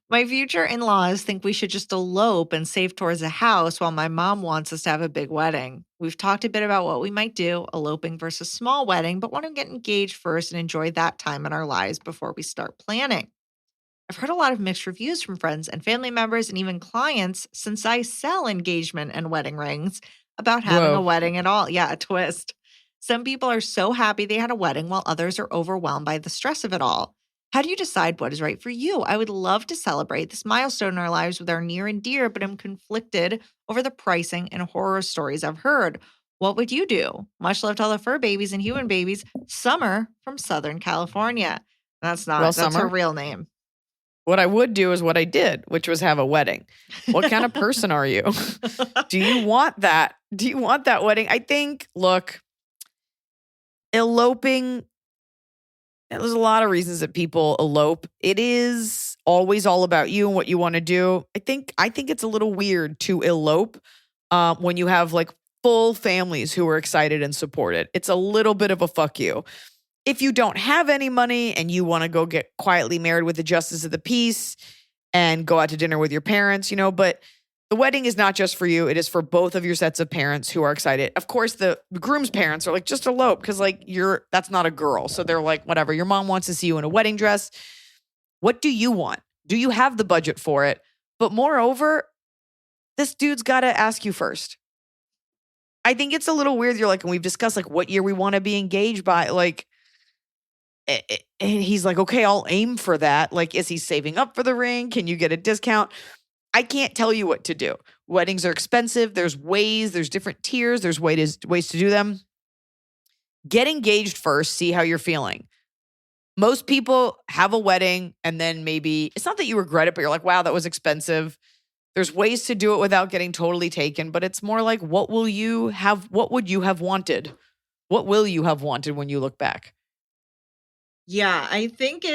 My future in-laws think we should just elope and save towards a house while my mom wants us to have a big wedding. We've talked a bit about what we might do, eloping versus small wedding, but want to get engaged first and enjoy that time in our lives before we start planning. I've heard a lot of mixed reviews from friends and family members and even clients since I sell engagement and wedding rings about having a wedding at all. Yeah, a twist. Some people are so happy they had a wedding while others are overwhelmed by the stress of it all. How do you decide what is right for you? I would love to celebrate this milestone in our lives with our near and dear, but I'm conflicted over the pricing and horror stories I've heard. What would you do? Much love to all the fur babies and human babies. Summer from Southern California. That's her real name. What I would do is what I did, which was have a wedding. What kind of person are you? Do you want that? Do you want that wedding? I think, look, eloping, there's a lot of reasons that people elope. It is always all about you and what you want to do. I think it's a little weird to elope when you have like full families who are excited and support it. It's a little bit of a fuck you. If you don't have any money and you want to go get quietly married with the justice of the peace and go out to dinner with your parents, but the wedding is not just for you. It is for both of your sets of parents who are excited. Of course, the groom's parents are like, just elope because like that's not a girl. So they're like, whatever. Your mom wants to see you in a wedding dress. What do you want? Do you have the budget for it? But moreover, this dude's got to ask you first. I think it's a little weird. You're like, and we've discussed like what year we want to be engaged by. Like, and he's like, okay, I'll aim for that. Like, is he saving up for the ring? Can you get a discount? I can't tell you what to do. Weddings are expensive. There's different tiers. There's ways to do them. Get engaged first. See how you're feeling. Most people have a wedding and then maybe, it's not that you regret it, but you're like, wow, that was expensive. There's ways to do it without getting totally taken, but it's more like, what would you have wanted? What will you have wanted when you look back? Yeah, I think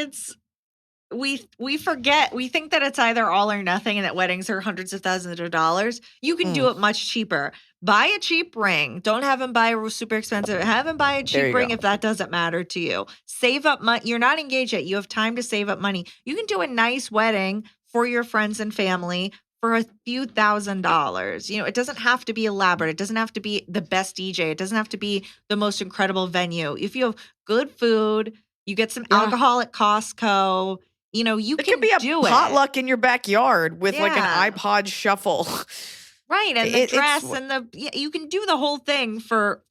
we forget, we think that it's either all or nothing and that weddings are hundreds of thousands of dollars. You can do it much cheaper. Buy a cheap ring. Don't have him buy a super expensive. Have him buy a cheap ring if that doesn't matter to you. Save up money. You're not engaged yet. You have time to save up money. You can do a nice wedding for your friends and family for a few $1,000s. It doesn't have to be elaborate. It doesn't have to be the best DJ. It doesn't have to be the most incredible venue. If you have good food, you get some alcohol at Costco. You can do it. It could be a potluck in your backyard with like an iPod shuffle. Right. And the dress and you can do the whole thing for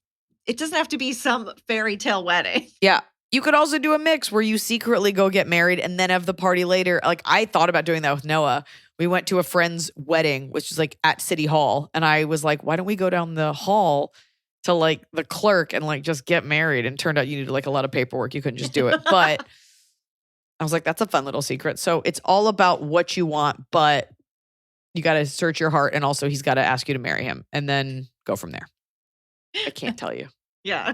It doesn't have to be some fairy tale wedding. Yeah. You could also do a mix where you secretly go get married and then have the party later. Like I thought about doing that with Noah. We went to a friend's wedding, which is like at City Hall. And I was like, why don't we go down the hall to like the clerk and like just get married? And turned out you needed like a lot of paperwork. You couldn't just do it. But I was like, that's a fun little secret. So it's all about what you want, but you got to search your heart. And also he's got to ask you to marry him and then go from there. I can't tell you. Yeah.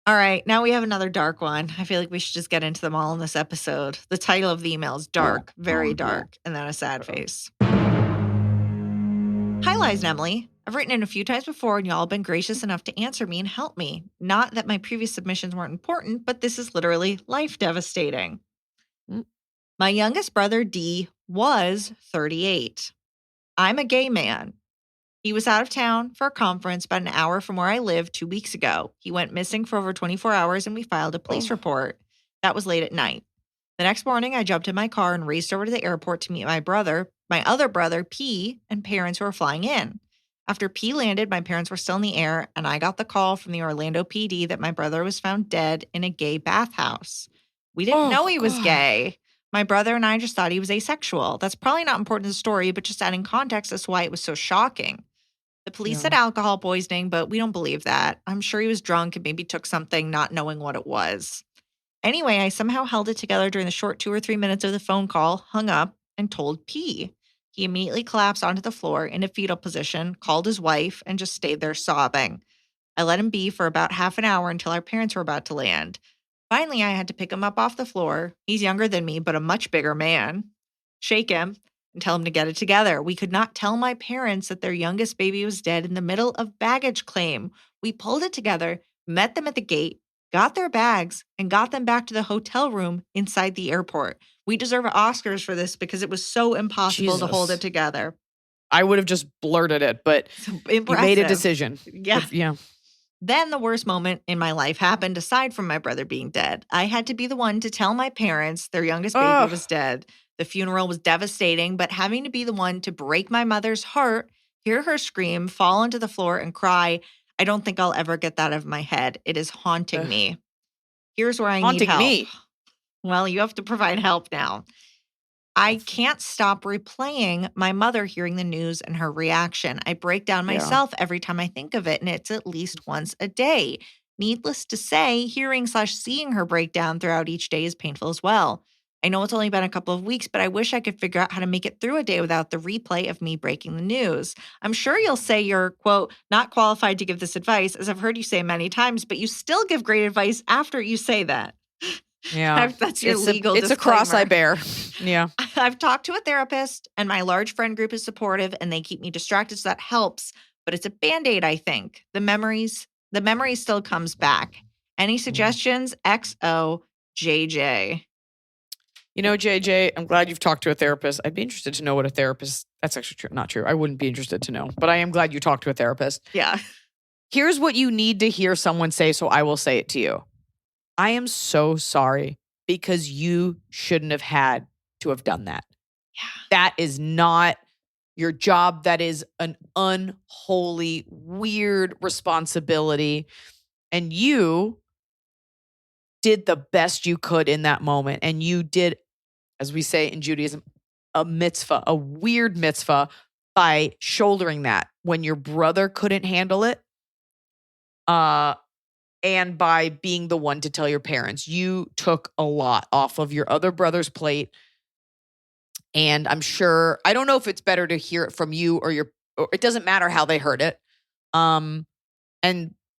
All right. Now we have another dark one. I feel like we should just get into them all in this episode. The title of the email is Dark, Very Dark, and then a sad face. Hi, Liza and Emily. I've written in a few times before, and y'all have been gracious enough to answer me and help me. Not that my previous submissions weren't important, but this is literally life devastating. My youngest brother, D, was 38. I'm a gay man. He was out of town for a conference about an hour from where I live 2 weeks ago. He went missing for over 24 hours and we filed a police report. That was late at night. The next morning, I jumped in my car and raced over to the airport to meet my other brother, P, and parents who were flying in. After P landed, my parents were still in the air and I got the call from the Orlando PD that my brother was found dead in a gay bathhouse. We didn't know he was gay. My brother and I just thought he was asexual. That's probably not important to the story, but just adding context as to why it was so shocking. The police said alcohol poisoning, but we don't believe that. I'm sure he was drunk and maybe took something not knowing what it was. Anyway, I somehow held it together during the short 2 or 3 minutes of the phone call, hung up, and told P. He immediately collapsed onto the floor in a fetal position, called his wife, and just stayed there sobbing. I let him be for about half an hour until our parents were about to land. Finally, I had to pick him up off the floor. He's younger than me, but a much bigger man. Shake him and tell him to get it together. We could not tell my parents that their youngest baby was dead in the middle of baggage claim. We pulled it together, met them at the gate, got their bags, and got them back to the hotel room inside the airport. We deserve Oscars for this because it was so impossible to hold it together. I would have just blurted it, but you made a decision. Yeah. Then the worst moment in my life happened aside from my brother being dead. I had to be the one to tell my parents their youngest baby was dead. The funeral was devastating, but having to be the one to break my mother's heart, hear her scream, fall onto the floor, and cry, I don't think I'll ever get that out of my head. It is haunting me. Here's where I need help. Me. Well, you have to provide help now. I can't stop replaying my mother hearing the news and her reaction. I break down myself every time I think of it, and it's at least once a day. Needless to say, hearing/seeing her break down throughout each day is painful as well. I know it's only been a couple of weeks, but I wish I could figure out how to make it through a day without the replay of me breaking the news. I'm sure you'll say you're, quote, not qualified to give this advice, as I've heard you say many times, but you still give great advice after you say that. Yeah. That's your legal It's a cross I bear. Yeah. I've talked to a therapist, and my large friend group is supportive, and they keep me distracted, so that helps. But it's a Band-Aid, I think. The memory still comes back. Any suggestions? XO JJ. You know, JJ, I'm glad you've talked to a therapist. I'd be interested to know what a therapist, that's actually true. Not true. I wouldn't be interested to know, but I am glad you talked to a therapist. Yeah. Here's what you need to hear someone say, so I will say it to you. I am so sorry because you shouldn't have had to have done that. Yeah. That is not your job. That is an unholy, weird responsibility. And you did the best you could in that moment. And you did, as we say in Judaism, a mitzvah, a weird mitzvah, by shouldering that when your brother couldn't handle it. And by being the one to tell your parents. You took a lot off of your other brother's plate. And I'm sure, I don't know if it's better to hear it from you or it doesn't matter how they heard it. And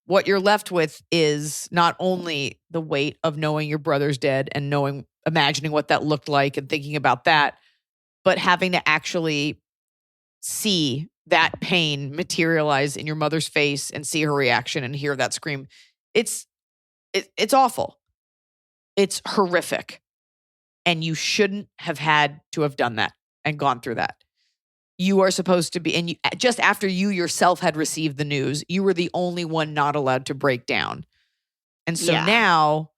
what you're left with is not only the weight of knowing your brother's dead and imagining what that looked like and thinking about that, but having to actually see that pain materialize in your mother's face and see her reaction and hear that scream. It's awful. It's horrific. And you shouldn't have had to have done that and gone through that. You are supposed to be, and just after you yourself had received the news, you were the only one not allowed to break down. And so now,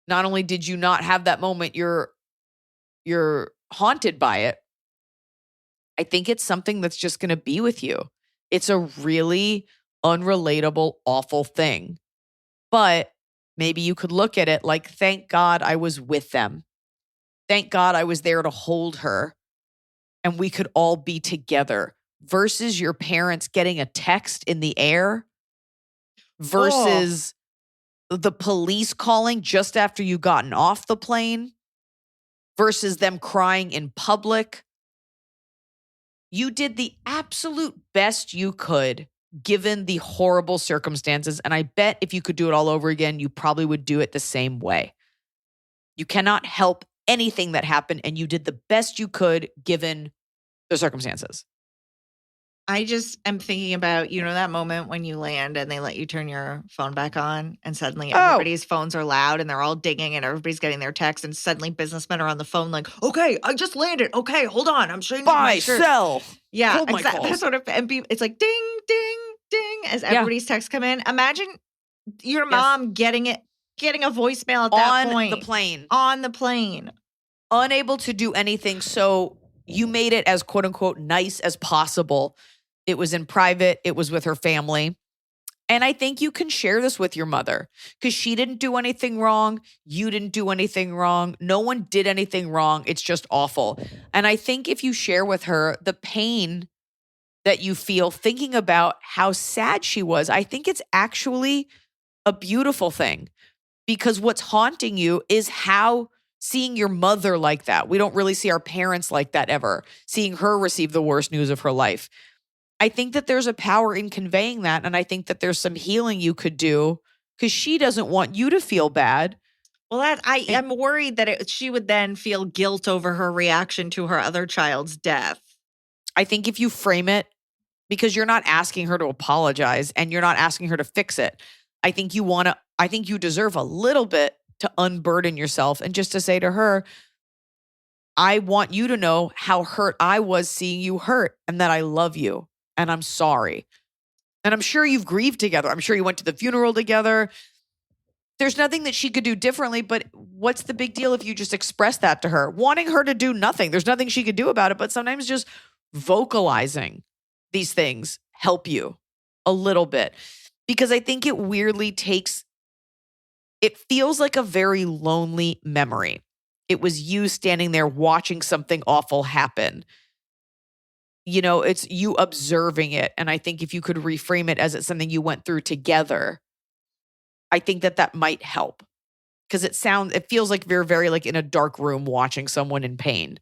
not only did you not have that moment, you're haunted by it. I think it's something that's just going to be with you. It's a really unrelatable, awful thing. But maybe you could look at it like, thank God I was with them. Thank God I was there to hold her and we could all be together versus your parents getting a text in the air versus the police calling just after you gotten off the plane versus them crying in public. You did the absolute best you could given the horrible circumstances. And I bet if you could do it all over again, you probably would do it the same way. You cannot help anything that happened, and you did the best you could given the circumstances. I just am thinking about, that moment when you land and they let you turn your phone back on and suddenly everybody's phones are loud and they're all dinging and everybody's getting their texts and suddenly businessmen are on the phone like, okay, I just landed. Okay, hold on. I'm showing you buy, my shirt. sell. Yeah, hold my exactly. calls. That's sort of, and it's like ding, ding, ding as everybody's texts come in. Imagine your mom getting a voicemail at that point. On the plane. Unable to do anything. So you made it as quote unquote nice as possible. It was in private. It was with her family. And I think you can share this with your mother because she didn't do anything wrong. You didn't do anything wrong. No one did anything wrong. It's just awful. And I think if you share with her the pain that you feel thinking about how sad she was, I think it's actually a beautiful thing because what's haunting you is how seeing your mother like that. We don't really see our parents like that ever. Seeing her receive the worst news of her life. I think that there's a power in conveying that. And I think that there's some healing you could do because she doesn't want you to feel bad. Well, I'm worried that she would then feel guilt over her reaction to her other child's death. I think if you frame it, because you're not asking her to apologize and you're not asking her to fix it. I think you deserve a little bit to unburden yourself and just to say to her, I want you to know how hurt I was seeing you hurt and that I love you. And I'm sorry. And I'm sure you've grieved together. I'm sure you went to the funeral together. There's nothing that she could do differently, but what's the big deal if you just express that to her? Wanting her to do nothing. There's nothing she could do about it, but sometimes just vocalizing these things help you a little bit. Because I think it weirdly it feels like a very lonely memory. It was you standing there watching something awful happen. It's you observing it. And I think if you could reframe it as it's something you went through together, I think that might help. Because it feels like we're very like in a dark room watching someone in pain.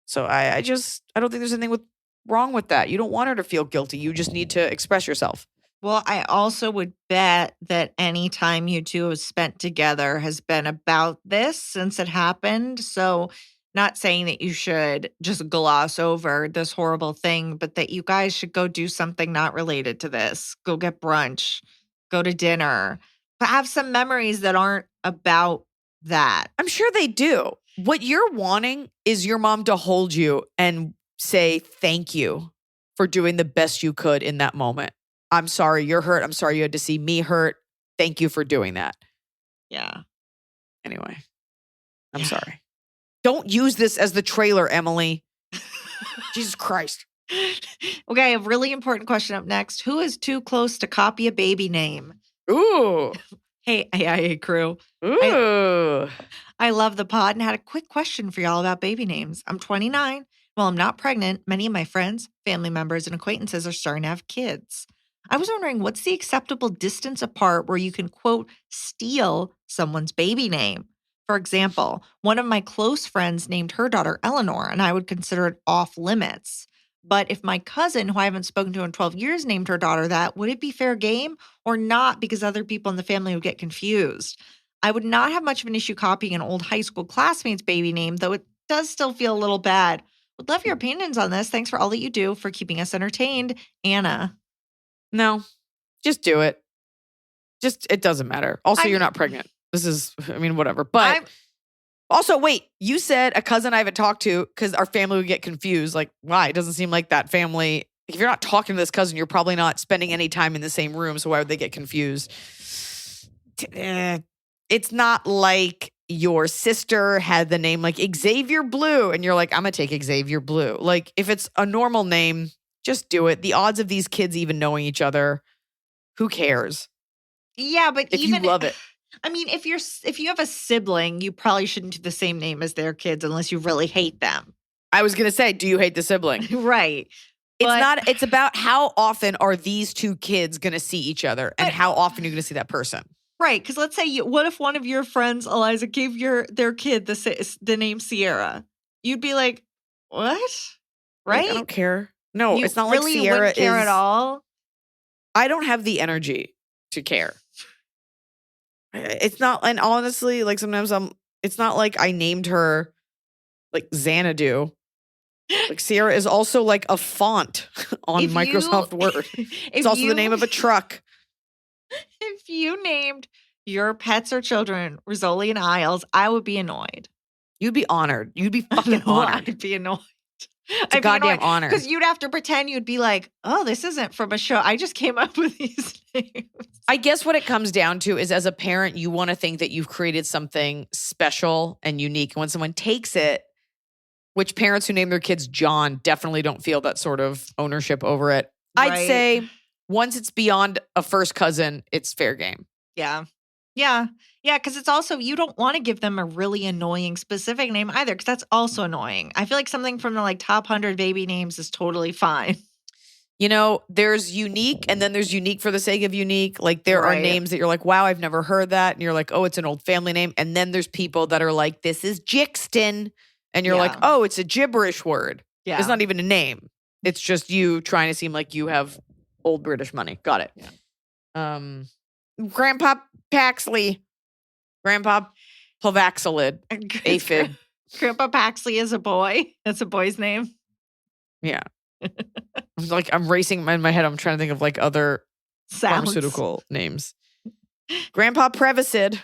So I don't think there's anything wrong with that. You don't want her to feel guilty. You just need to express yourself. Well, I also would bet that any time you two have spent together has been about this since it happened. So not saying that you should just gloss over this horrible thing, but that you guys should go do something not related to this. Go get brunch, go to dinner, but have some memories that aren't about that. I'm sure they do. What you're wanting is your mom to hold you and say, thank you for doing the best you could in that moment. I'm sorry you're hurt. I'm sorry you had to see me hurt. Thank you for doing that. Yeah. Anyway, I'm sorry. Don't use this as the trailer, Emily. Jesus Christ. Okay, I have a really important question up next. Who is too close to copy a baby name? Ooh. Hey, AIA crew. Ooh. I love the pod and had a quick question for y'all about baby names. I'm 29. While I'm not pregnant, many of my friends, family members, and acquaintances are starting to have kids. I was wondering, what's the acceptable distance apart where you can, quote, steal someone's baby name? For example, one of my close friends named her daughter Eleanor, and I would consider it off limits. But if my cousin, who I haven't spoken to in 12 years, named her daughter that, would it be fair game or not because other people in the family would get confused? I would not have much of an issue copying an old high school classmate's baby name, though it does still feel a little bad. Would love your opinions on this. Thanks for all that you do for keeping us entertained. Anna. No, just do it. It doesn't matter. Also, you're not pregnant. Whatever. But also, wait, you said a cousin I haven't talked to because our family would get confused. Like, why? It doesn't seem like that family. If you're not talking to this cousin, you're probably not spending any time in the same room. So why would they get confused? It's not like your sister had the name like Xavier Blue and you're like, I'm going to take Xavier Blue. Like if it's a normal name, Just do it. The odds of these kids even knowing each other, who cares? Yeah, but If even you love it. I mean, if you have a sibling, you probably shouldn't do the same name as their kids unless you really hate them. I was going to say, do you hate the sibling? Right. It's about how often are these two kids going to see each other and how often you're going to see that person. Right, because let's say what if one of your friends, Iliza, gave their kid the name Sierra? You'd be like, what? Right? Like, I don't care. No, You it's not really like Sierra wouldn't care is at all. I don't have the energy to care. It's not, and honestly, like sometimes it's not like I named her like Xanadu. Like Sierra is also like a font on Microsoft Word. It's also the name of a truck. If you named your pets or children Rizzoli and Isles, I would be annoyed. You'd be honored. You'd be fucking honored. I'd be annoyed. It's a goddamn honor. Because you'd have to pretend you'd be like, oh, this isn't from a show. I just came up with these names. I guess what it comes down to is as a parent, you want to think that you've created something special and unique. And when someone takes it, which parents who name their kids John definitely don't feel that sort of ownership over it. Right. I'd say once it's beyond a first cousin, it's fair game. Yeah. Yeah. Yeah. Because it's also, you don't want to give them a really annoying specific name either, because that's also annoying. I feel like something from the like top 100 baby names is totally fine. You know, there's unique and then there's unique for the sake of unique. Like there are names that you're like, wow, I've never heard that. And you're like, oh, it's an old family name. And then there's people that are like, this is Jixton. And you're like, oh, it's a gibberish word. Yeah. It's not even a name. It's just you trying to seem like you have old British money. Got it. Yeah. Grandpa Paxley. Grandpa Plavaxilid. Aphid. Grandpa Paxley is a boy. That's a boy's name. Yeah. I'm racing in my head. I'm trying to think of like other pharmaceutical names. Grandpa Prevacid.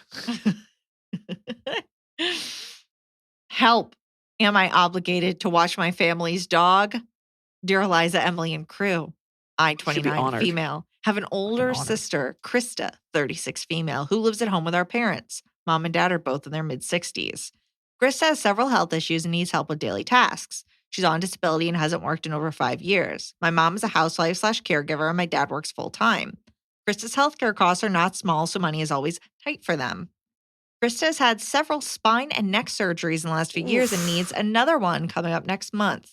Help. Am I obligated to watch my family's dog? Dear Iliza, Emily, and crew. I, 29, female, have an older sister, Krista, 36, female, who lives at home with our parents. Mom and dad are both in their mid-60s. Krista has several health issues and needs help with daily tasks. She's on disability and hasn't worked in over 5 years. My mom is a housewife/caregiver and my dad works full-time. Krista's healthcare costs are not small, so money is always tight for them. Krista has had several spine and neck surgeries in the last few years and needs another one coming up next month.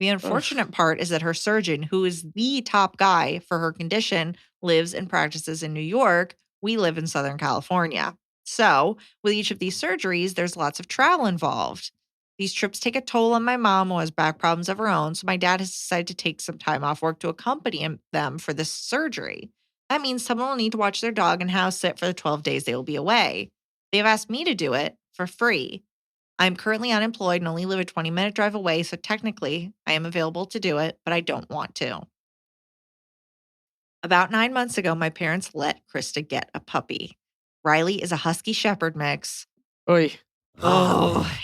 The unfortunate part is that her surgeon, who is the top guy for her condition, lives and practices in New York. We live in Southern California. So with each of these surgeries, there's lots of travel involved. These trips take a toll on my mom, who has back problems of her own, so my dad has decided to take some time off work to accompany them for this surgery. That means someone will need to watch their dog and house sit for the 12 days they will be away. They have asked me to do it for free. I'm currently unemployed and only live a 20-minute drive away, so technically I am available to do it, but I don't want to. About 9 months ago, my parents let Krista get a puppy. Riley is a Husky Shepherd mix. Oy.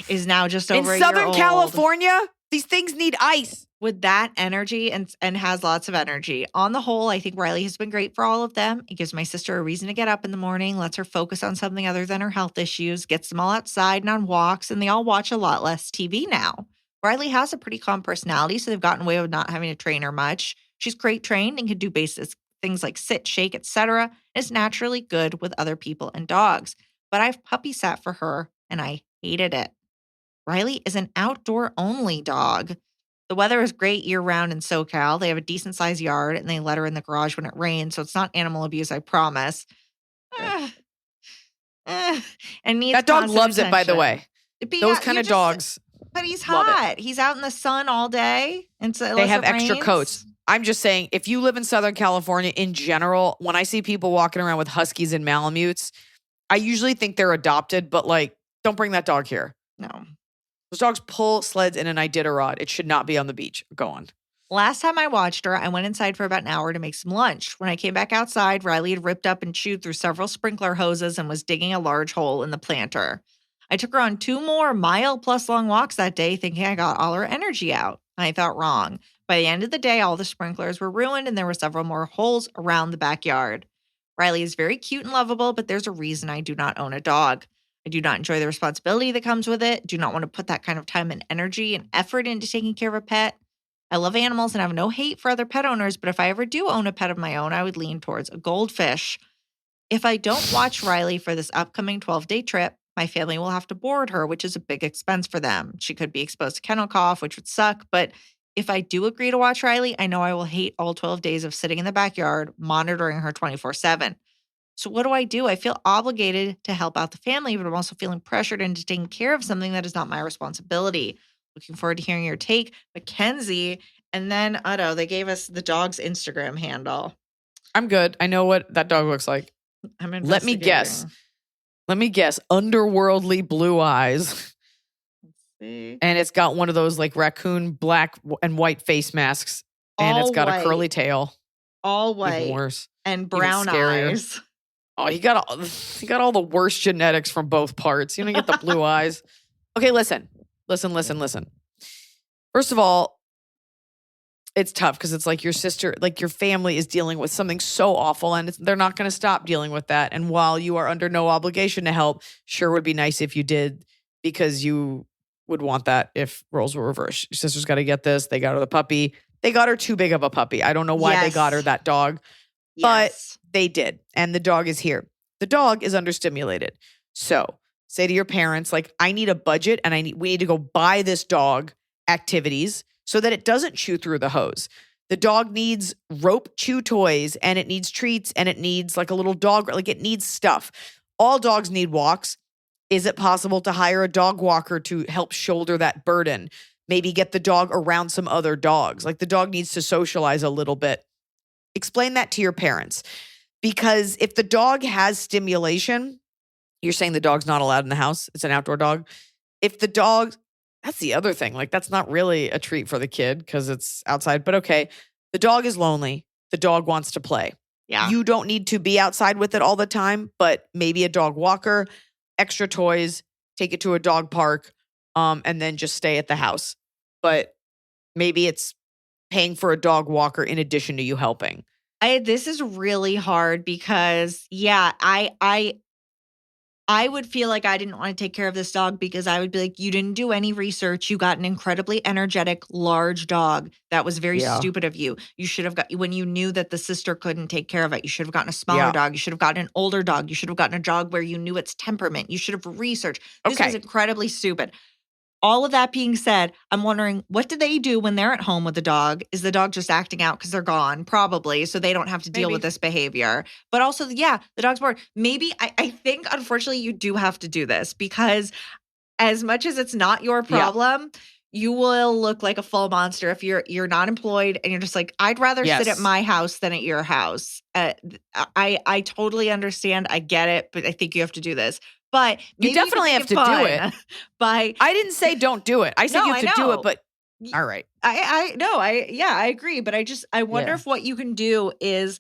Is now just over in a year Southern old. California, these things need ice. With that energy and has lots of energy. On the whole, I think Riley has been great for all of them. It gives my sister a reason to get up in the morning, lets her focus on something other than her health issues, gets them all outside and on walks, and they all watch a lot less TV now. Riley has a pretty calm personality, so they've gotten away with not having to train her much. She's crate trained and can do basic things like sit, shake, etc. and is naturally good with other people and dogs. But I've puppy sat for her, and I hated it. Riley is an outdoor-only dog. The weather is great year-round in SoCal. They have a decent-sized yard, and they let her in the garage when it rains, so it's not animal abuse, I promise. And needs that dog constant loves attention. it, by the way. Those kind of dogs. But he's hot. He's out in the sun all day. And so they have extra coats. I'm just saying, if you live in Southern California in general, when I see people walking around with Huskies and Malamutes, I usually think they're adopted, but like, don't bring that dog here. No. Those dogs pull sleds in an Iditarod. It should not be on the beach. Go on. Last time I watched her, I went inside for about an hour to make some lunch. When I came back outside, Riley had ripped up and chewed through several sprinkler hoses and was digging a large hole in the planter. I took her on 2 more mile-plus long walks that day, thinking I got all her energy out. I thought wrong. By the end of the day, all the sprinklers were ruined and there were several more holes around the backyard. Riley is very cute and lovable, but there's a reason I do not own a dog. I do not enjoy the responsibility that comes with it, do not want to put that kind of time and energy and effort into taking care of a pet. I love animals and have no hate for other pet owners, but if I ever do own a pet of my own, I would lean towards a goldfish. If I don't watch Riley for this upcoming 12-day trip, my family will have to board her, which is a big expense for them. She could be exposed to kennel cough, which would suck. But if I do agree to watch Riley, I know I will hate all 12 days of sitting in the backyard, monitoring her 24/7. So what do? I feel obligated to help out the family, but I'm also feeling pressured into taking care of something that is not my responsibility. Looking forward to hearing your take, Mackenzie. And then, they gave us the dog's Instagram handle. I'm good. I know what that dog looks like. I'm investigating. Let me guess. Underworldly blue eyes. Let's see. And it's got one of those like raccoon black and white face masks. And it's got a curly tail. All white. Even worse. And brown eyes. Oh, he got all the worst genetics from both parts. You don't get the blue eyes. Okay, listen. First of all, it's tough because it's like your sister, like your family is dealing with something so awful and they're not going to stop dealing with that. And while you are under no obligation to help, sure would be nice if you did because you would want that if roles were reversed. Your sister's got to get this. They got her the puppy. They got her too big of a puppy. I don't know why they got her that dog, but they did. And the dog is here. The dog is understimulated. So say to your parents, like, I need a budget and we need to go buy this dog activities so that it doesn't chew through the hose. The dog needs rope chew toys and it needs treats and it needs like a little dog, like it needs stuff. All dogs need walks. Is it possible to hire a dog walker to help shoulder that burden? Maybe get the dog around some other dogs. Like the dog needs to socialize a little bit. Explain that to your parents. Because if the dog has stimulation, you're saying the dog's not allowed in the house. It's an outdoor dog. If the dog, that's the other thing. Like that's not really a treat for the kid because it's outside. But okay, the dog is lonely. The dog wants to play. Yeah. You don't need to be outside with it all the time, but maybe a dog walker, extra toys, take it to a dog park, and then just stay at the house. But maybe it's paying for a dog walker in addition to you helping. This is really hard because, I would feel like I didn't want to take care of this dog because I would be like, you didn't do any research. You got an incredibly energetic, large dog. That was very stupid of you. You should have when you knew that the sister couldn't take care of it, you should have gotten a smaller dog. You should have gotten an older dog. You should have gotten a dog where you knew its temperament. You should have researched. This was incredibly stupid. All of that being said, I'm wondering, what do they do when they're at home with the dog? Is the dog just acting out because they're gone? Probably, so they don't have to deal with this behavior. But also, the dog's bored. Maybe, I think, unfortunately, you do have to do this because as much as it's not your problem, you will look like a full monster if you're not employed and you're just like, I'd rather sit at my house than at your house. I totally understand. I get it, but I think you have to do this. But you definitely have to do it. I didn't say don't do it. I said you have to do it, but all right. I agree. But I wonder if what you can do is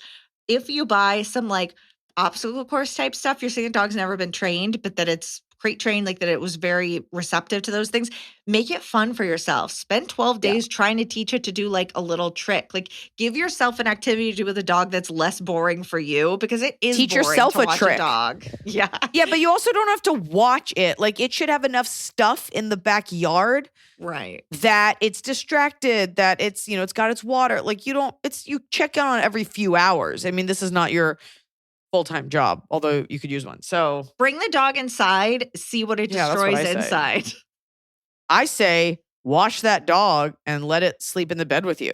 if you buy some like obstacle course type stuff, you're saying the dog's never been trained, but that it's crate trained, like that it was very receptive to those things. Make it fun for yourself. Spend 12 days trying to teach it to do like a little trick. Like give yourself an activity to do with a dog that's less boring for you because it is teach boring yourself to watch a trick. A dog. Yeah. Yeah, but you also don't have to watch it. Like it should have enough stuff in the backyard. Right. That it's distracted, that it's, it's got its water. Like you check on it every few hours. I mean, this is not your full-time job, although you could use one. So bring the dog inside, see what it destroys inside. I say wash that dog and let it sleep in the bed with you.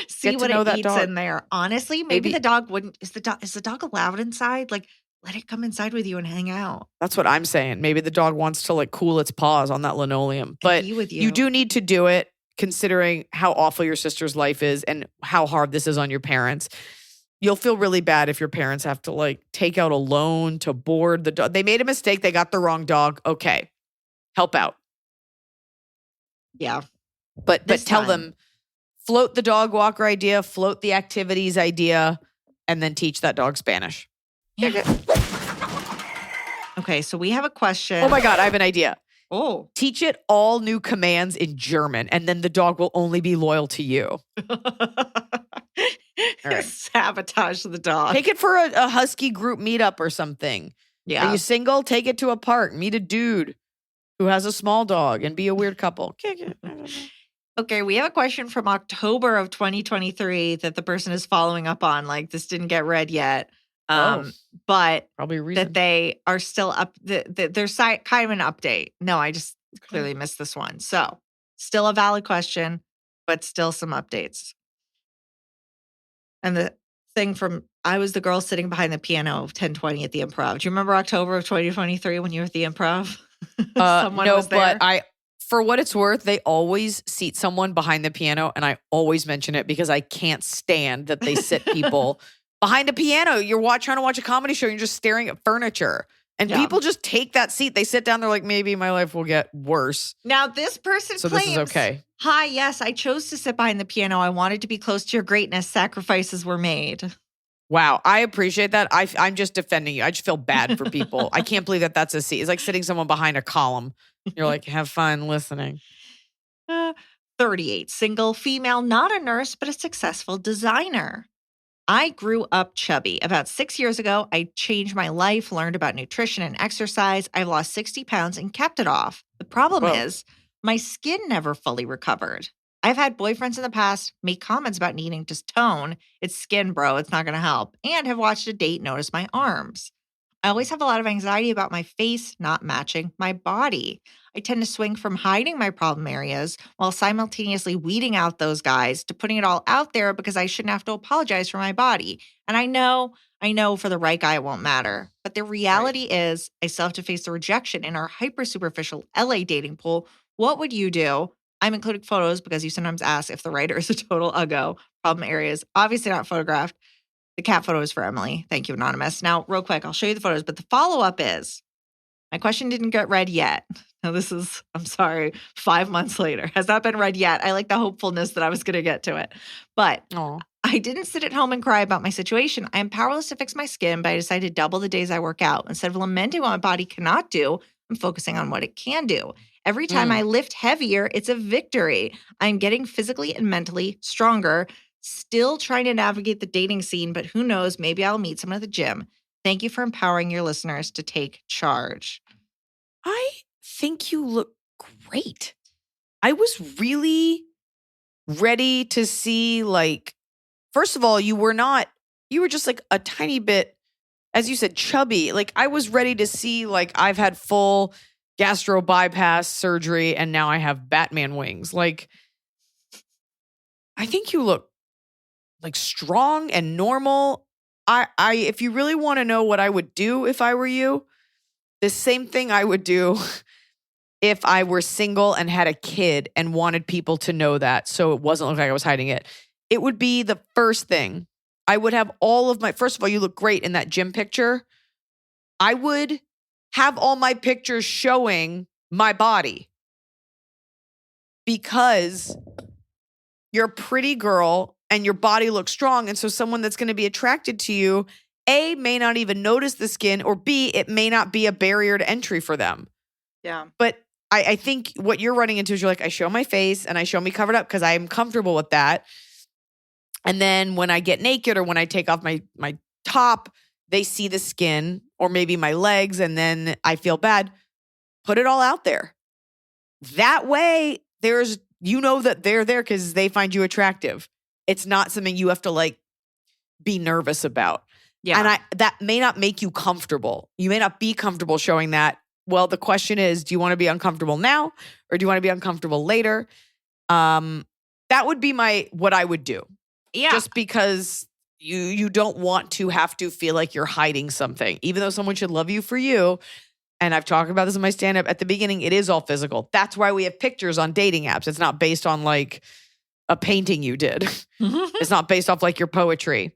See what it eats in there. Honestly, maybe the dog wouldn't. Is the dog allowed inside? Like, let it come inside with you and hang out. That's what I'm saying. Maybe the dog wants to like cool its paws on that linoleum. But you do need to do it considering how awful your sister's life is and how hard this is on your parents. You'll feel really bad if your parents have to like take out a loan to board the dog. They made a mistake. They got the wrong dog. Okay. Help out. Yeah. But tell them, float the dog walker idea, float the activities idea, and then teach that dog Spanish. Yeah. Okay, so we have a question. Oh my God, I have an idea. Oh. Teach it all new commands in German, and then the dog will only be loyal to you. All right. Sabotage the dog. Take it for a husky group meetup or something. Yeah. Are you single? Take it to a park. Meet a dude who has a small dog and be a weird couple. Okay, we have a question from October of 2023 that the person is following up on. Like, this didn't get read yet. But Probably a reason. that they are still up. There's kind of an update. No, I just clearly missed this one. So, still a valid question, but still some updates. And the thing from I was the girl sitting behind the piano of 1020 at the Improv. Do you remember October of 2023 when you were at the Improv? Someone was there? But for what it's worth, they always seat someone behind the piano, and I always mention it because I can't stand that they sit people behind a piano. You're trying to watch a comedy show, you're just staring at furniture. And people just take that seat. They sit down, they're like, maybe my life will get worse. Now, this person so claims, this is okay. Hi, yes, I chose to sit behind the piano. I wanted to be close to your greatness. Sacrifices were made. Wow, I appreciate that. I'm just defending you. I just feel bad for people. I can't believe that that's a seat. It's like sitting someone behind a column. You're like, have fun listening. 38, single, female, not a nurse, but a successful designer. I grew up chubby. About 6 years ago, I changed my life, learned about nutrition and exercise. I've lost 60 pounds and kept it off. The problem is my skin never fully recovered. I've had boyfriends in the past make comments about needing to tone. It's skin, bro. It's not going to help. And have watched a date notice my arms. I always have a lot of anxiety about my face not matching my body. I tend to swing from hiding my problem areas while simultaneously weeding out those guys to putting it all out there because I shouldn't have to apologize for my body. And I know for the right guy it won't matter. But the reality is I still have to face the rejection in our hyper superficial LA dating pool. What would you do? I'm including photos because you sometimes ask if the writer is a total uggo. Problem areas, obviously not photographed. The cat photo is for Emily. Thank you, Anonymous. Now, real quick, I'll show you the photos, but the follow-up is, my question didn't get read yet. Now, this is, I'm sorry, 5 months later. Has not been read yet. I like the hopefulness that I was going to get to it. But I didn't sit at home and cry about my situation. I am powerless to fix my skin, but I decided to double the days I work out. Instead of lamenting what my body cannot do, I'm focusing on what it can do. Every time I lift heavier, it's a victory. I'm getting physically and mentally stronger. Still trying to navigate the dating scene, but who knows, maybe I'll meet someone at the gym. Thank you for empowering your listeners to take charge. I think you look great. I was really ready to see, like, first of all, you were just like a tiny bit, as you said, chubby. Like, I was ready to see, like, I've had full gastro bypass surgery and now I have Batman wings. Like, I think you look like strong and normal. If you really want to know what I would do if I were you, the same thing I would do if I were single and had a kid and wanted people to know that so it wasn't look like I was hiding it. It would be the first thing. I would have first of all, you look great in that gym picture. I would have all my pictures showing my body because you're a pretty girl and your body looks strong. And so someone that's going to be attracted to you, A, may not even notice the skin, or B, it may not be a barrier to entry for them. Yeah. But I think what you're running into is you're like, I show my face and I show me covered up because I'm comfortable with that. And then when I get naked or when I take off my top, they see the skin or maybe my legs and then I feel bad. Put it all out there. That way, that they're there because they find you attractive. It's not something you have to like be nervous about. Yeah. And that may not make you comfortable. You may not be comfortable showing that. Well, the question is, do you want to be uncomfortable now or do you want to be uncomfortable later? That would be what I would do. Yeah. Just because you don't want to have to feel like you're hiding something, even though someone should love you for you. And I've talked about this in my stand-up at the beginning. It is all physical. That's why we have pictures on dating apps. It's not based on like a painting you did. It's not based off like your poetry.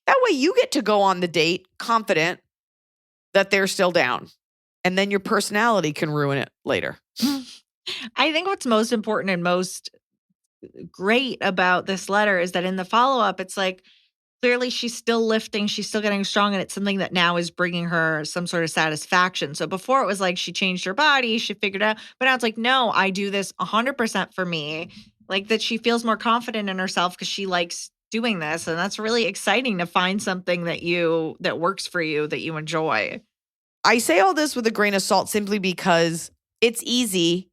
That way you get to go on the date confident that they're still down. And then your personality can ruin it later. I think what's most important and most great about this letter is that in the follow-up, it's like, clearly she's still lifting, she's still getting strong, and it's something that now is bringing her some sort of satisfaction. So before it was like she changed her body, she figured out, but now it's like, no, I do this 100% for me. Like that she feels more confident in herself because she likes doing this. And that's really exciting to find something that works for you, that you enjoy. I say all this with a grain of salt simply because it's easy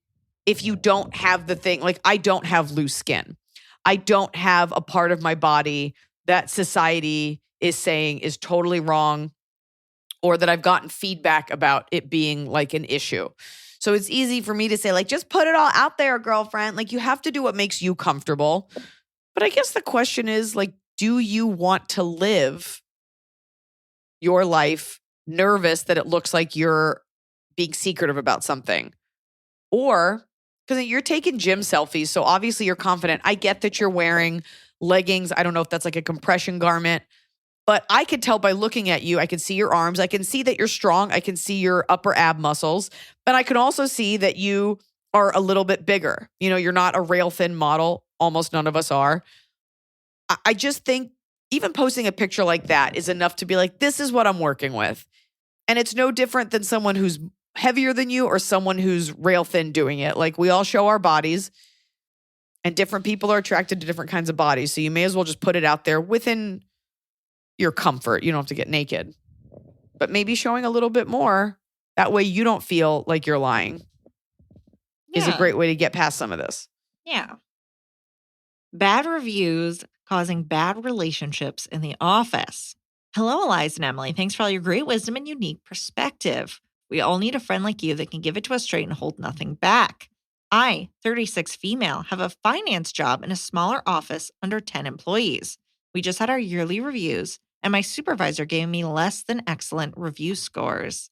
if you don't have the thing, like I don't have loose skin. I don't have a part of my body that society is saying is totally wrong, or that I've gotten feedback about it being like an issue. So it's easy for me to say, like, just put it all out there, girlfriend. Like, you have to do what makes you comfortable. But I guess the question is, like, do you want to live your life nervous that it looks like you're being secretive about something? Or, because you're taking gym selfies, so obviously you're confident. I get that you're wearing leggings. I don't know if that's like a compression garment. But I could tell by looking at you, I can see your arms. I can see that you're strong. I can see your upper ab muscles. But I can also see that you are a little bit bigger. You know, you're not a rail thin model. Almost none of us are. I just think even posting a picture like that is enough to be like, this is what I'm working with. And it's no different than someone who's heavier than you or someone who's rail thin doing it. Like, we all show our bodies, and different people are attracted to different kinds of bodies. So you may as well just put it out there within your comfort. You don't have to get naked, but maybe showing a little bit more. That way you don't feel like you're lying is a great way to get past some of this. Yeah. Bad reviews causing bad relationships in the office. Hello, Iliza and Emily. Thanks for all your great wisdom and unique perspective. We all need a friend like you that can give it to us straight and hold nothing back. I, 36 female, have a finance job in a smaller office under 10 employees. We just had our yearly reviews, and my supervisor gave me less than excellent review scores.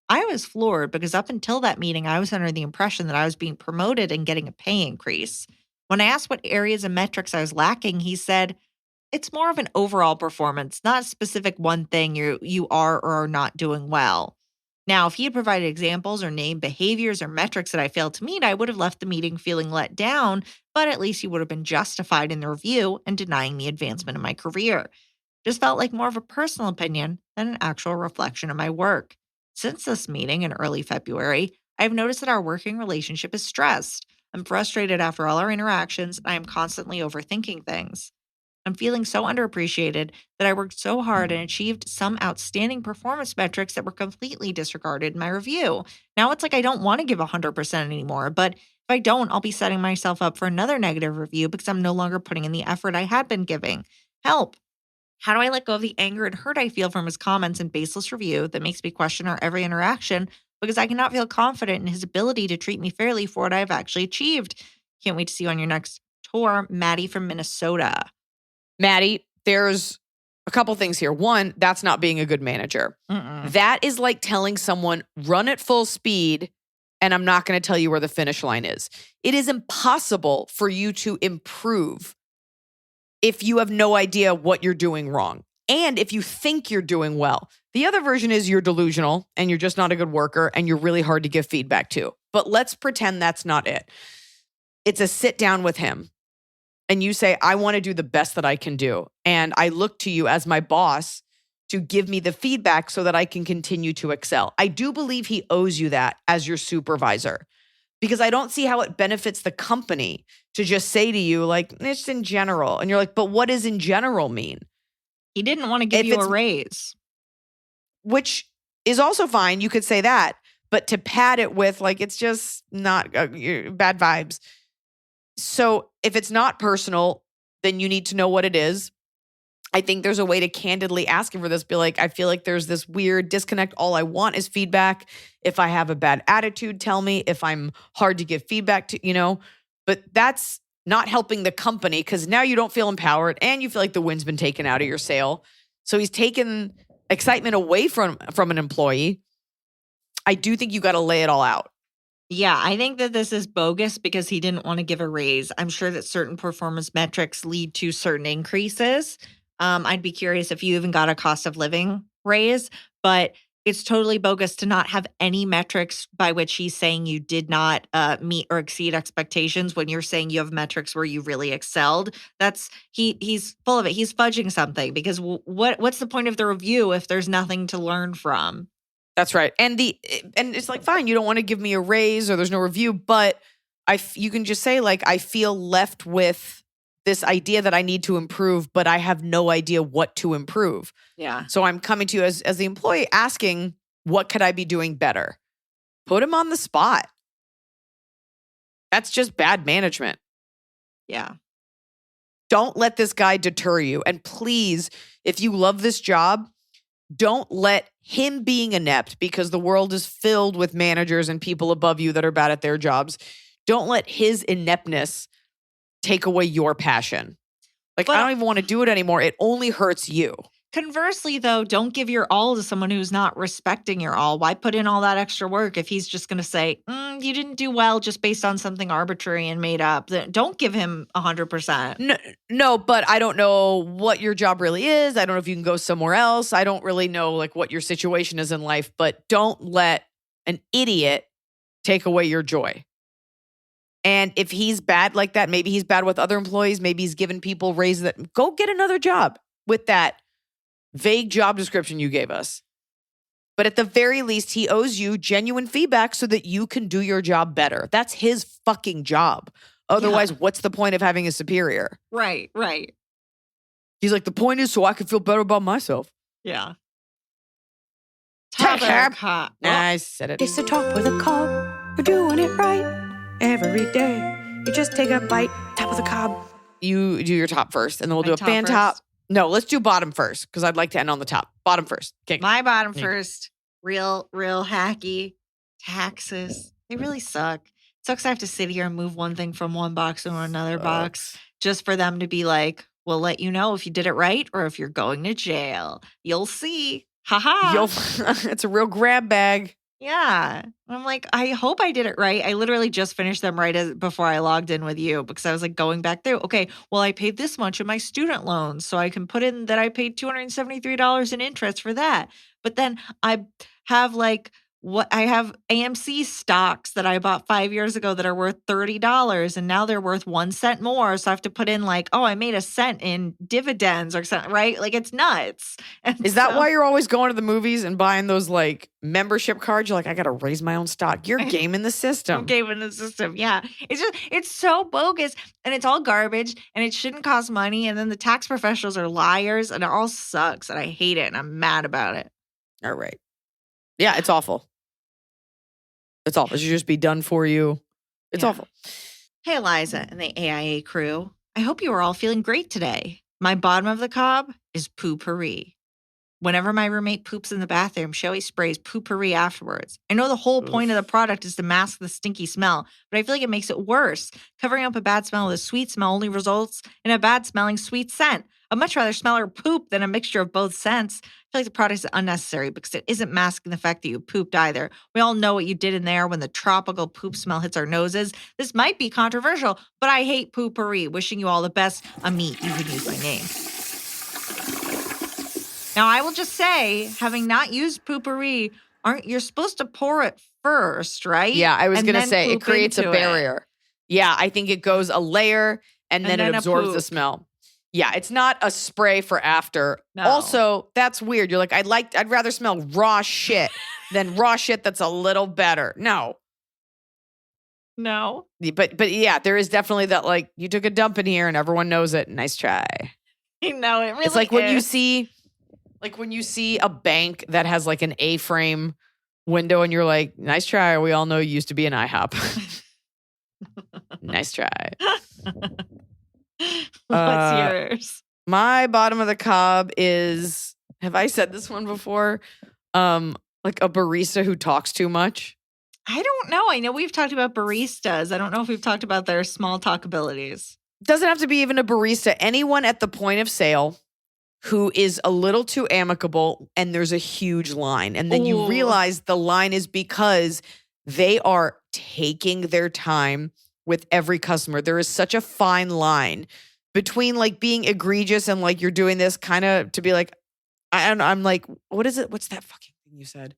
I was floored because up until that meeting, I was under the impression that I was being promoted and getting a pay increase. When I asked what areas and metrics I was lacking, he said, it's more of an overall performance, not a specific one thing you are or are not doing well. Now, if he had provided examples or named behaviors or metrics that I failed to meet, I would have left the meeting feeling let down, but at least he would have been justified in the review and denying me advancement in my career. Just felt like more of a personal opinion than an actual reflection of my work. Since this meeting in early February, I've noticed that our working relationship is stressed. I'm frustrated after all our interactions, and I am constantly overthinking things. I'm feeling so underappreciated that I worked so hard and achieved some outstanding performance metrics that were completely disregarded in my review. Now it's like I don't want to give 100% anymore, but if I don't, I'll be setting myself up for another negative review because I'm no longer putting in the effort I had been giving. Help! How do I let go of the anger and hurt I feel from his comments and baseless review that makes me question our every interaction because I cannot feel confident in his ability to treat me fairly for what I have actually achieved? Can't wait to see you on your next tour. Maddie from Minnesota. Maddie, there's a couple things here. One, that's not being a good manager. That is like telling someone, run at full speed, and I'm not going to tell you where the finish line is. It is impossible for you to improve if you have no idea what you're doing wrong. And if you think you're doing well. The other version is you're delusional and you're just not a good worker and you're really hard to give feedback to. But let's pretend that's not it. It's a sit down with him. And you say, I want to do the best that I can do. And I look to you as my boss to give me the feedback so that I can continue to excel. I do believe he owes you that as your supervisor, because I don't see how it benefits the company to just say to you, like, it's in general. And you're like, but what does in general mean? He didn't want to give you a raise. Which is also fine. You could say that. But to pad it with, like, it's just not bad vibes. So if it's not personal, then you need to know what it is. I think there's a way to candidly ask him for this. Be like, I feel like there's this weird disconnect. All I want is feedback. If I have a bad attitude, tell me. If I'm hard to give feedback to, but that's not helping the company because now you don't feel empowered and you feel like the wind's been taken out of your sail. So he's taken excitement away from an employee. I do think you got to lay it all out. Yeah, I think that this is bogus because he didn't want to give a raise. I'm sure that certain performance metrics lead to certain increases. I'd be curious if you even got a cost of living raise, but it's totally bogus to not have any metrics by which he's saying you did not meet or exceed expectations when you're saying you have metrics where you really excelled. He's full of it. He's fudging something because what's the point of the review if there's nothing to learn from? That's right. And it's like, fine, you don't want to give me a raise or there's no review, but you can just say, like, I feel left with this idea that I need to improve, but I have no idea what to improve. Yeah. So I'm coming to you as the employee asking, what could I be doing better? Put him on the spot. That's just bad management. Yeah. Don't let this guy deter you. And please, if you love this job, don't let him being inept, because the world is filled with managers and people above you that are bad at their jobs. Don't let his ineptness take away your passion. Like, I don't even want to do it anymore. It only hurts you. Conversely, though, don't give your all to someone who's not respecting your all. Why put in all that extra work if he's just going to say, you didn't do well just based on something arbitrary and made up? Don't give him 100%. No, but I don't know what your job really is. I don't know if you can go somewhere else. I don't really know like what your situation is in life, but don't let an idiot take away your joy. And if he's bad like that, maybe he's bad with other employees. Maybe he's giving people raises. That go get another job with that vague job description you gave us. But at the very least, he owes you genuine feedback so that you can do your job better. That's his fucking job. Otherwise, what's the point of having a superior? Right. He's like, the point is so I can feel better about myself. Yeah. Top Top Nah, I said it. It's the top with a cob. We're doing it right every day. You just take a bite, top of the cob. You do your top first, and then we'll do a fan first? top. No, let's do bottom first, because I'd like to end on the top. Bottom first. Okay. My bottom first. Real hacky. Taxes. They really suck. It sucks I have to sit here and move one thing from one box to another box just for them to be like, we'll let you know if you did it right or if you're going to jail. You'll see. Ha. It's a real grab bag. Yeah. I'm like, I hope I did it right. I literally just finished them before I logged in with you, because I was like going back through. Okay, well, I paid this much in my student loans, so I can put in that I paid $273 in interest for that. But then I have I have AMC stocks that I bought 5 years ago that are worth $30, and now they're worth 1 cent more. So I have to put in I made a cent in dividends or something, right? Like, it's nuts. And Is that why you're always going to the movies and buying those membership cards? You're like, I got to raise my own stock. You're gaming the system. I'm gaming the system. Yeah. It's so bogus, and it's all garbage, and it shouldn't cost money. And then the tax professionals are liars, and it all sucks, and I hate it, and I'm mad about it. All right. Yeah, it's awful. It's awful. It should just be done for you. It's awful. Hey, Iliza and the AIA crew. I hope you are all feeling great today. My bottom of the cob is poopery. Whenever my roommate poops in the bathroom, she always sprays poopery afterwards. I know the whole point of the product is to mask the stinky smell, but I feel like it makes it worse. Covering up a bad smell with a sweet smell only results in a bad smelling sweet scent. I'd much rather smell her poop than a mixture of both scents. I feel like the product is unnecessary because it isn't masking the fact that you pooped either. We all know what you did in there when the tropical poop smell hits our noses. This might be controversial, but I hate poopery. Wishing you all the best. Amit, you can use my name. Now, I will just say, having not used poopery, you're supposed to pour it first, right? Yeah, I was going to say, it creates a barrier. Yeah, I think it goes a layer and then it absorbs the smell. Yeah, it's not a spray for after. No. Also, that's weird. You're like, I'd rather smell raw shit than raw shit that's a little better. No. But yeah, there is definitely that, you took a dump in here and everyone knows it. Nice try. No, it really It's like when you see a bank that has an A-frame window and you're like, nice try. We all know you used to be an IHOP. Nice try. What's yours? My bottom of the cob is, have I said this one before? A barista who talks too much. I don't know. I know we've talked about baristas. I don't know if we've talked about their small talk abilities. Doesn't have to be even a barista. Anyone at the point of sale who is a little too amicable and there's a huge line. And then you realize the line is because they are taking their time with every customer. There is such a fine line between being egregious and you're doing this kind of to be I'm like, what is it? What's that fucking thing you said?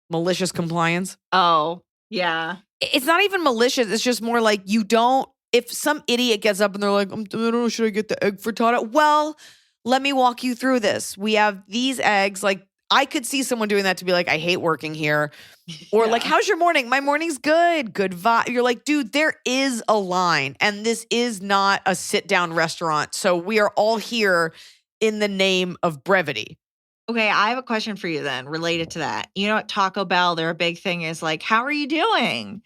Malicious compliance? Oh, yeah. It's not even malicious. It's just more you don't, if some idiot gets up and they're like, I don't know, should I get the egg frittata? Well, let me walk you through this. We have these eggs. I could see someone doing that to be like, I hate working here. Or how's your morning? My morning's good. Good vibe. You're like, dude, there is a line. And this is not a sit-down restaurant. So we are all here in the name of brevity. Okay, I have a question for you then related to that. You know, at Taco Bell, their big thing is how are you doing?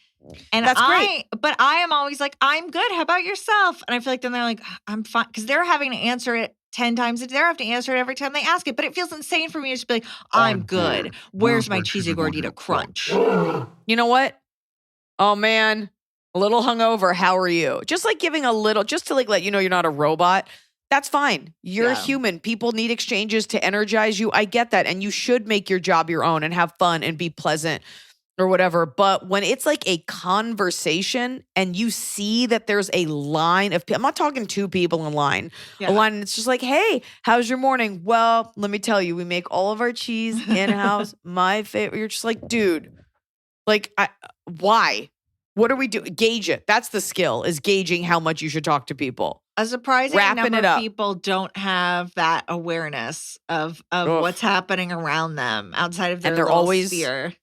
And That's great. But I am always like, I'm good. How about yourself? And I feel like then they're like, I'm fine. Because they're having to answer it 10 times a day. They have to answer it every time they ask it. But it feels insane for me to just be like, I'm good. Where's my cheesy gordita crunch? You know what? Oh, man. A little hungover. How are you? Just like giving a little, just to like let you know you're not a robot. That's fine. You're human. People need exchanges to energize you. I get that. And you should make your job your own and have fun and be pleasant or whatever. But when it's like a conversation and you see that there's a line of people, I'm not talking two people in line, a line, and it's just like, hey, how's your morning? Well, let me tell you, we make all of our cheese in-house. My favorite. You're just like, dude, like, why? What are we doing? Gauge it. That's the skill, is gauging how much you should talk to people. A surprising number of people don't have that awareness of what's happening around them outside of their little sphere.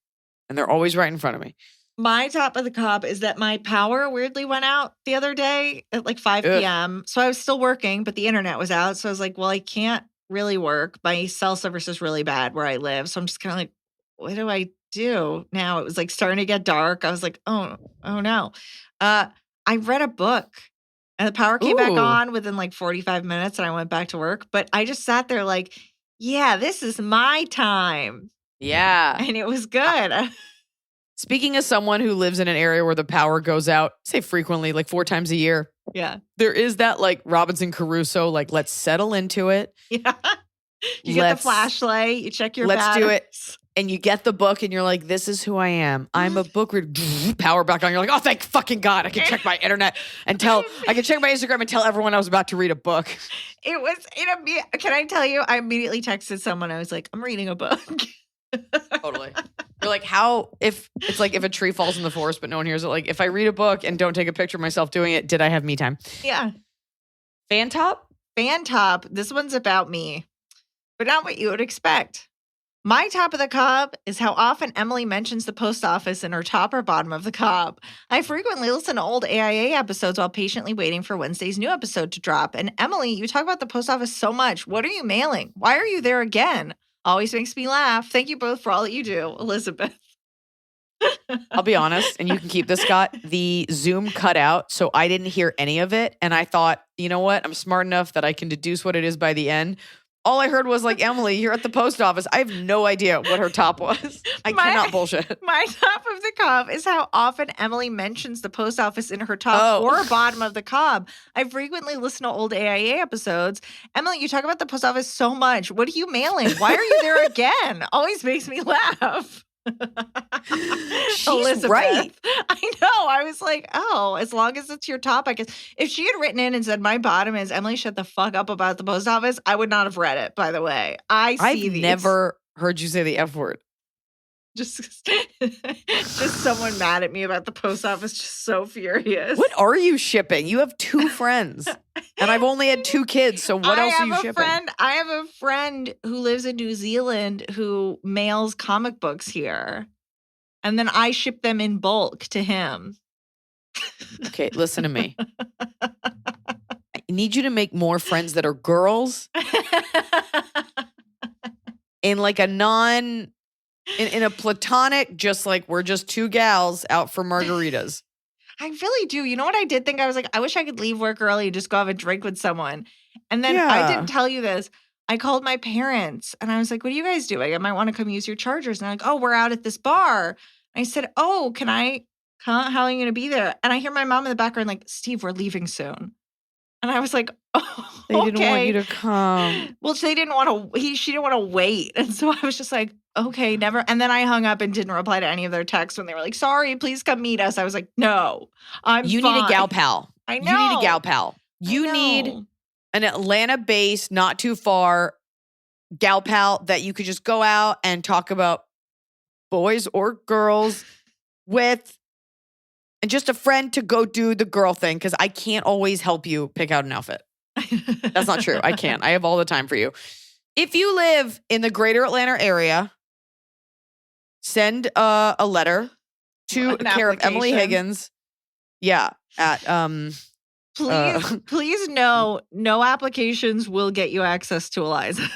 And they're always right in front of me. My top of the cob is that my power weirdly went out the other day at like 5 p.m. So I was still working, but the internet was out. So I was like, well, I can't really work. My cell service is really bad where I live. So I'm just kind of like, what do I do now? It was like starting to get dark. I was like, oh no. I read a book. And the power came back on within like 45 minutes and I went back to work. But I just sat there like, yeah, this is my time. Yeah. And it was good. Speaking as someone who lives in an area where the power goes out, say frequently, like 4 times a year. Yeah. There is that like Robinson Crusoe, like, let's settle into it. Yeah. You get the flashlight, you check your Let's batteries. do it. And you get the book and you're like, this is who I am. I'm a book reader. Power back on. You're like, oh, thank fucking God. I can check my internet and I can check my Instagram and tell everyone I was about to read a book. Can I tell you, I immediately texted someone. I was like, I'm reading a book. Totally. You're like, if a tree falls in the forest, but no one hears it. Like, if I read a book and don't take a picture of myself doing it, did I have me time? Yeah. Fan top? This one's about me, but not what you would expect. My top of the cob is how often Emily mentions the post office in her top or bottom of the cob. I frequently listen to old AIA episodes while patiently waiting for Wednesday's new episode to drop. And Emily, you talk about the post office so much. What are you mailing? Why are you there again? Always makes me laugh. Thank you both for all that you do, Elizabeth. I'll be honest, and you can keep this, Scott. The Zoom cut out, so I didn't hear any of it. And I thought, you know what? I'm smart enough that I can deduce what it is by the end. All I heard was like, Emily, you're at the post office. I have no idea what her top was. I cannot bullshit. My top of the cob is how often Emily mentions the post office in her top or bottom of the cob. I frequently listen to old AIA episodes. Emily, you talk about the post office so much. What are you mailing? Why are you there again? Always makes me laugh. She's Elizabeth. right. I know. I was like, oh, as long as it's your top, I guess. If she had written in and said, my bottom is Emily, shut the fuck up about the post office, I would not have read it, by the way. I've never heard you say the F word. Just someone mad at me about the post office, just so furious. What are you shipping? You have 2 friends. And I've only had 2 kids, so what else are you shipping? I have a friend who lives in New Zealand who mails comic books here. And then I ship them in bulk to him. Okay, listen to me. I need you to make more friends that are girls. In like a in a platonic, just like we're just 2 gals out for margaritas. I really do. You know what I did think? I was like, I wish I could leave work early and just go have a drink with someone. And then I didn't tell you this. I called my parents and I was like, what are you guys doing? I might want to come use your chargers. And they're like, oh, we're out at this bar. I said, oh, can I come? How are you going to be there? And I hear my mom in the background like, Steve, we're leaving soon. And I was like, oh, they didn't want you to come. Well, she didn't want to wait. And so I was just like, okay, never. And then I hung up and didn't reply to any of their texts when they were like, sorry, please come meet us. I was like, no, You need a gal pal. I know. You need a gal pal. You need an Atlanta-based, not too far gal pal that you could just go out and talk about boys or girls with. And just a friend to go do the girl thing, because I can't always help you pick out an outfit. That's not true. I can't. I have all the time for you. If you live in the greater Atlanta area, send a letter to care of Emily Higgins. Yeah. At Please no applications will get you access to Iliza.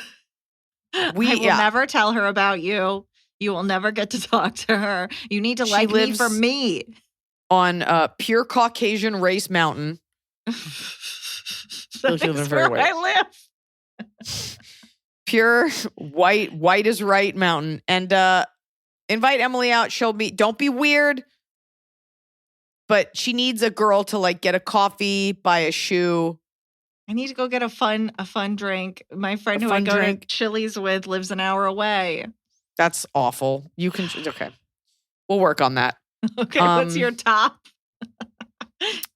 I will never tell her about you. You will never get to talk to her. You need to like me for me. on Pure Caucasian Race Mountain. That's living very where I live. Pure white is right mountain. And invite Emily out. Don't be weird. But she needs a girl to like get a coffee, buy a shoe. I need to go get a fun drink. My friend who I go to Chili's with lives an hour away. That's awful. You can, okay. We'll work on that. Okay, what's your top?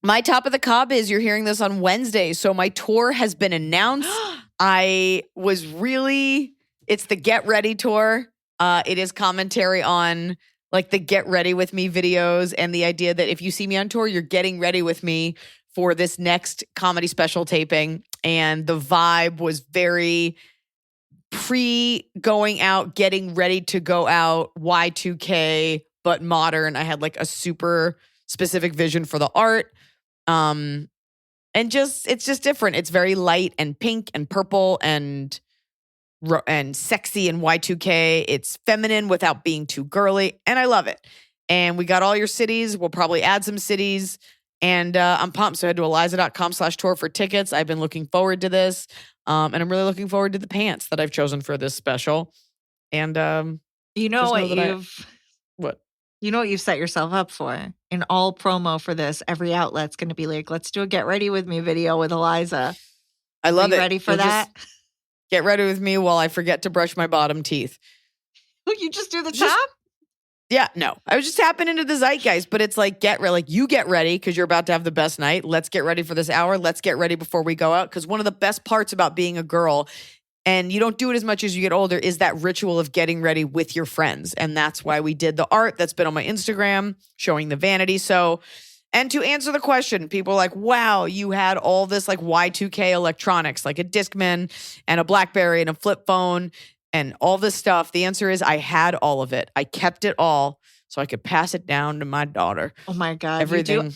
My top of the cob is you're hearing this on Wednesday. So my tour has been announced. It's the Get Ready tour. It is commentary on like the Get Ready With Me videos and the idea that if you see me on tour, you're getting ready with me for this next comedy special taping. And the vibe was very pre-going out, getting ready to go out, Y2K, but modern. I had like a super specific vision for the art. And it's just different. It's very light and pink and purple and sexy and Y2K. It's feminine without being too girly. And I love it. And we got all your cities. We'll probably add some cities. And I'm pumped. So head to Iliza.com/tour for tickets. I've been looking forward to this. And I'm really looking forward to the pants that I've chosen for this special. And you know what you've set yourself up for? In all promo for this, every outlet's going to be like, let's do a Get Ready With Me video with Iliza. I love it. Ready for that? Get ready with me while I forget to brush my bottom teeth. You just do the top? Yeah, no. I was just tapping into the zeitgeist, but it's like, you get ready because you're about to have the best night. Let's get ready for this hour. Let's get ready before we go out. Because one of the best parts about being a girl, and you don't do it as much as you get older, is that ritual of getting ready with your friends. And that's why we did the art that's been on my Instagram showing the vanity. So, and to answer the question, people are like, wow, you had all this like Y2K electronics, like a Discman and a BlackBerry and a flip phone and all this stuff. The answer is I had all of it. I kept it all so I could pass it down to my daughter. Oh my God. Everything.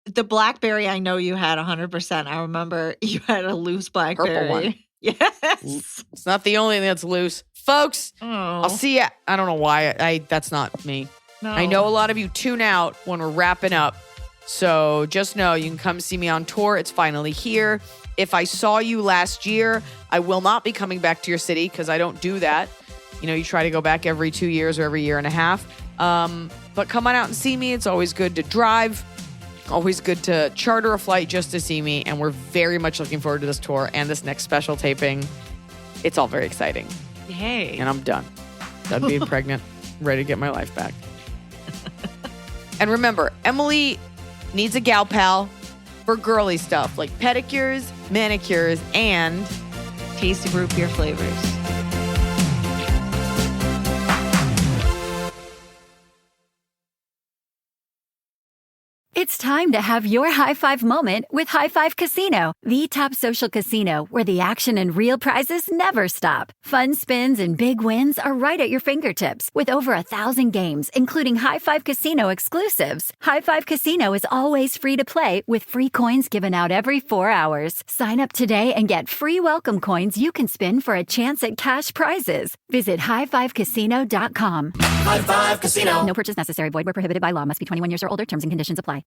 The BlackBerry, I know you had 100%. I remember you had a loose BlackBerry. Purple one. Yes. It's not the only thing that's loose. Folks, I'll see ya. I don't know why. That's not me. No. I know a lot of you tune out when we're wrapping up. So just know you can come see me on tour. It's finally here. If I saw you last year, I will not be coming back to your city because I don't do that. You know, you try to go back every 2 years or every year and a half. But come on out and see me. It's always good to drive. Always good to charter a flight just to see me. And we're very much looking forward to this tour and this next special taping. It's all very exciting. Yay. And I'm done. Done being pregnant. Ready to get my life back. And remember, Emily needs a gal pal for girly stuff like pedicures, manicures, and tasty root beer flavors. It's time to have your high five moment with High Five Casino, the top social casino where the action and real prizes never stop. Fun spins and big wins are right at your fingertips with over 1,000 games, including High Five Casino exclusives. High Five Casino is always free to play with free coins given out every 4 hours. Sign up today and get free welcome coins you can spin for a chance at cash prizes. Visit highfivecasino.com. High Five Casino. No purchase necessary. Void where prohibited by law. Must be 21 years or older. Terms and conditions apply.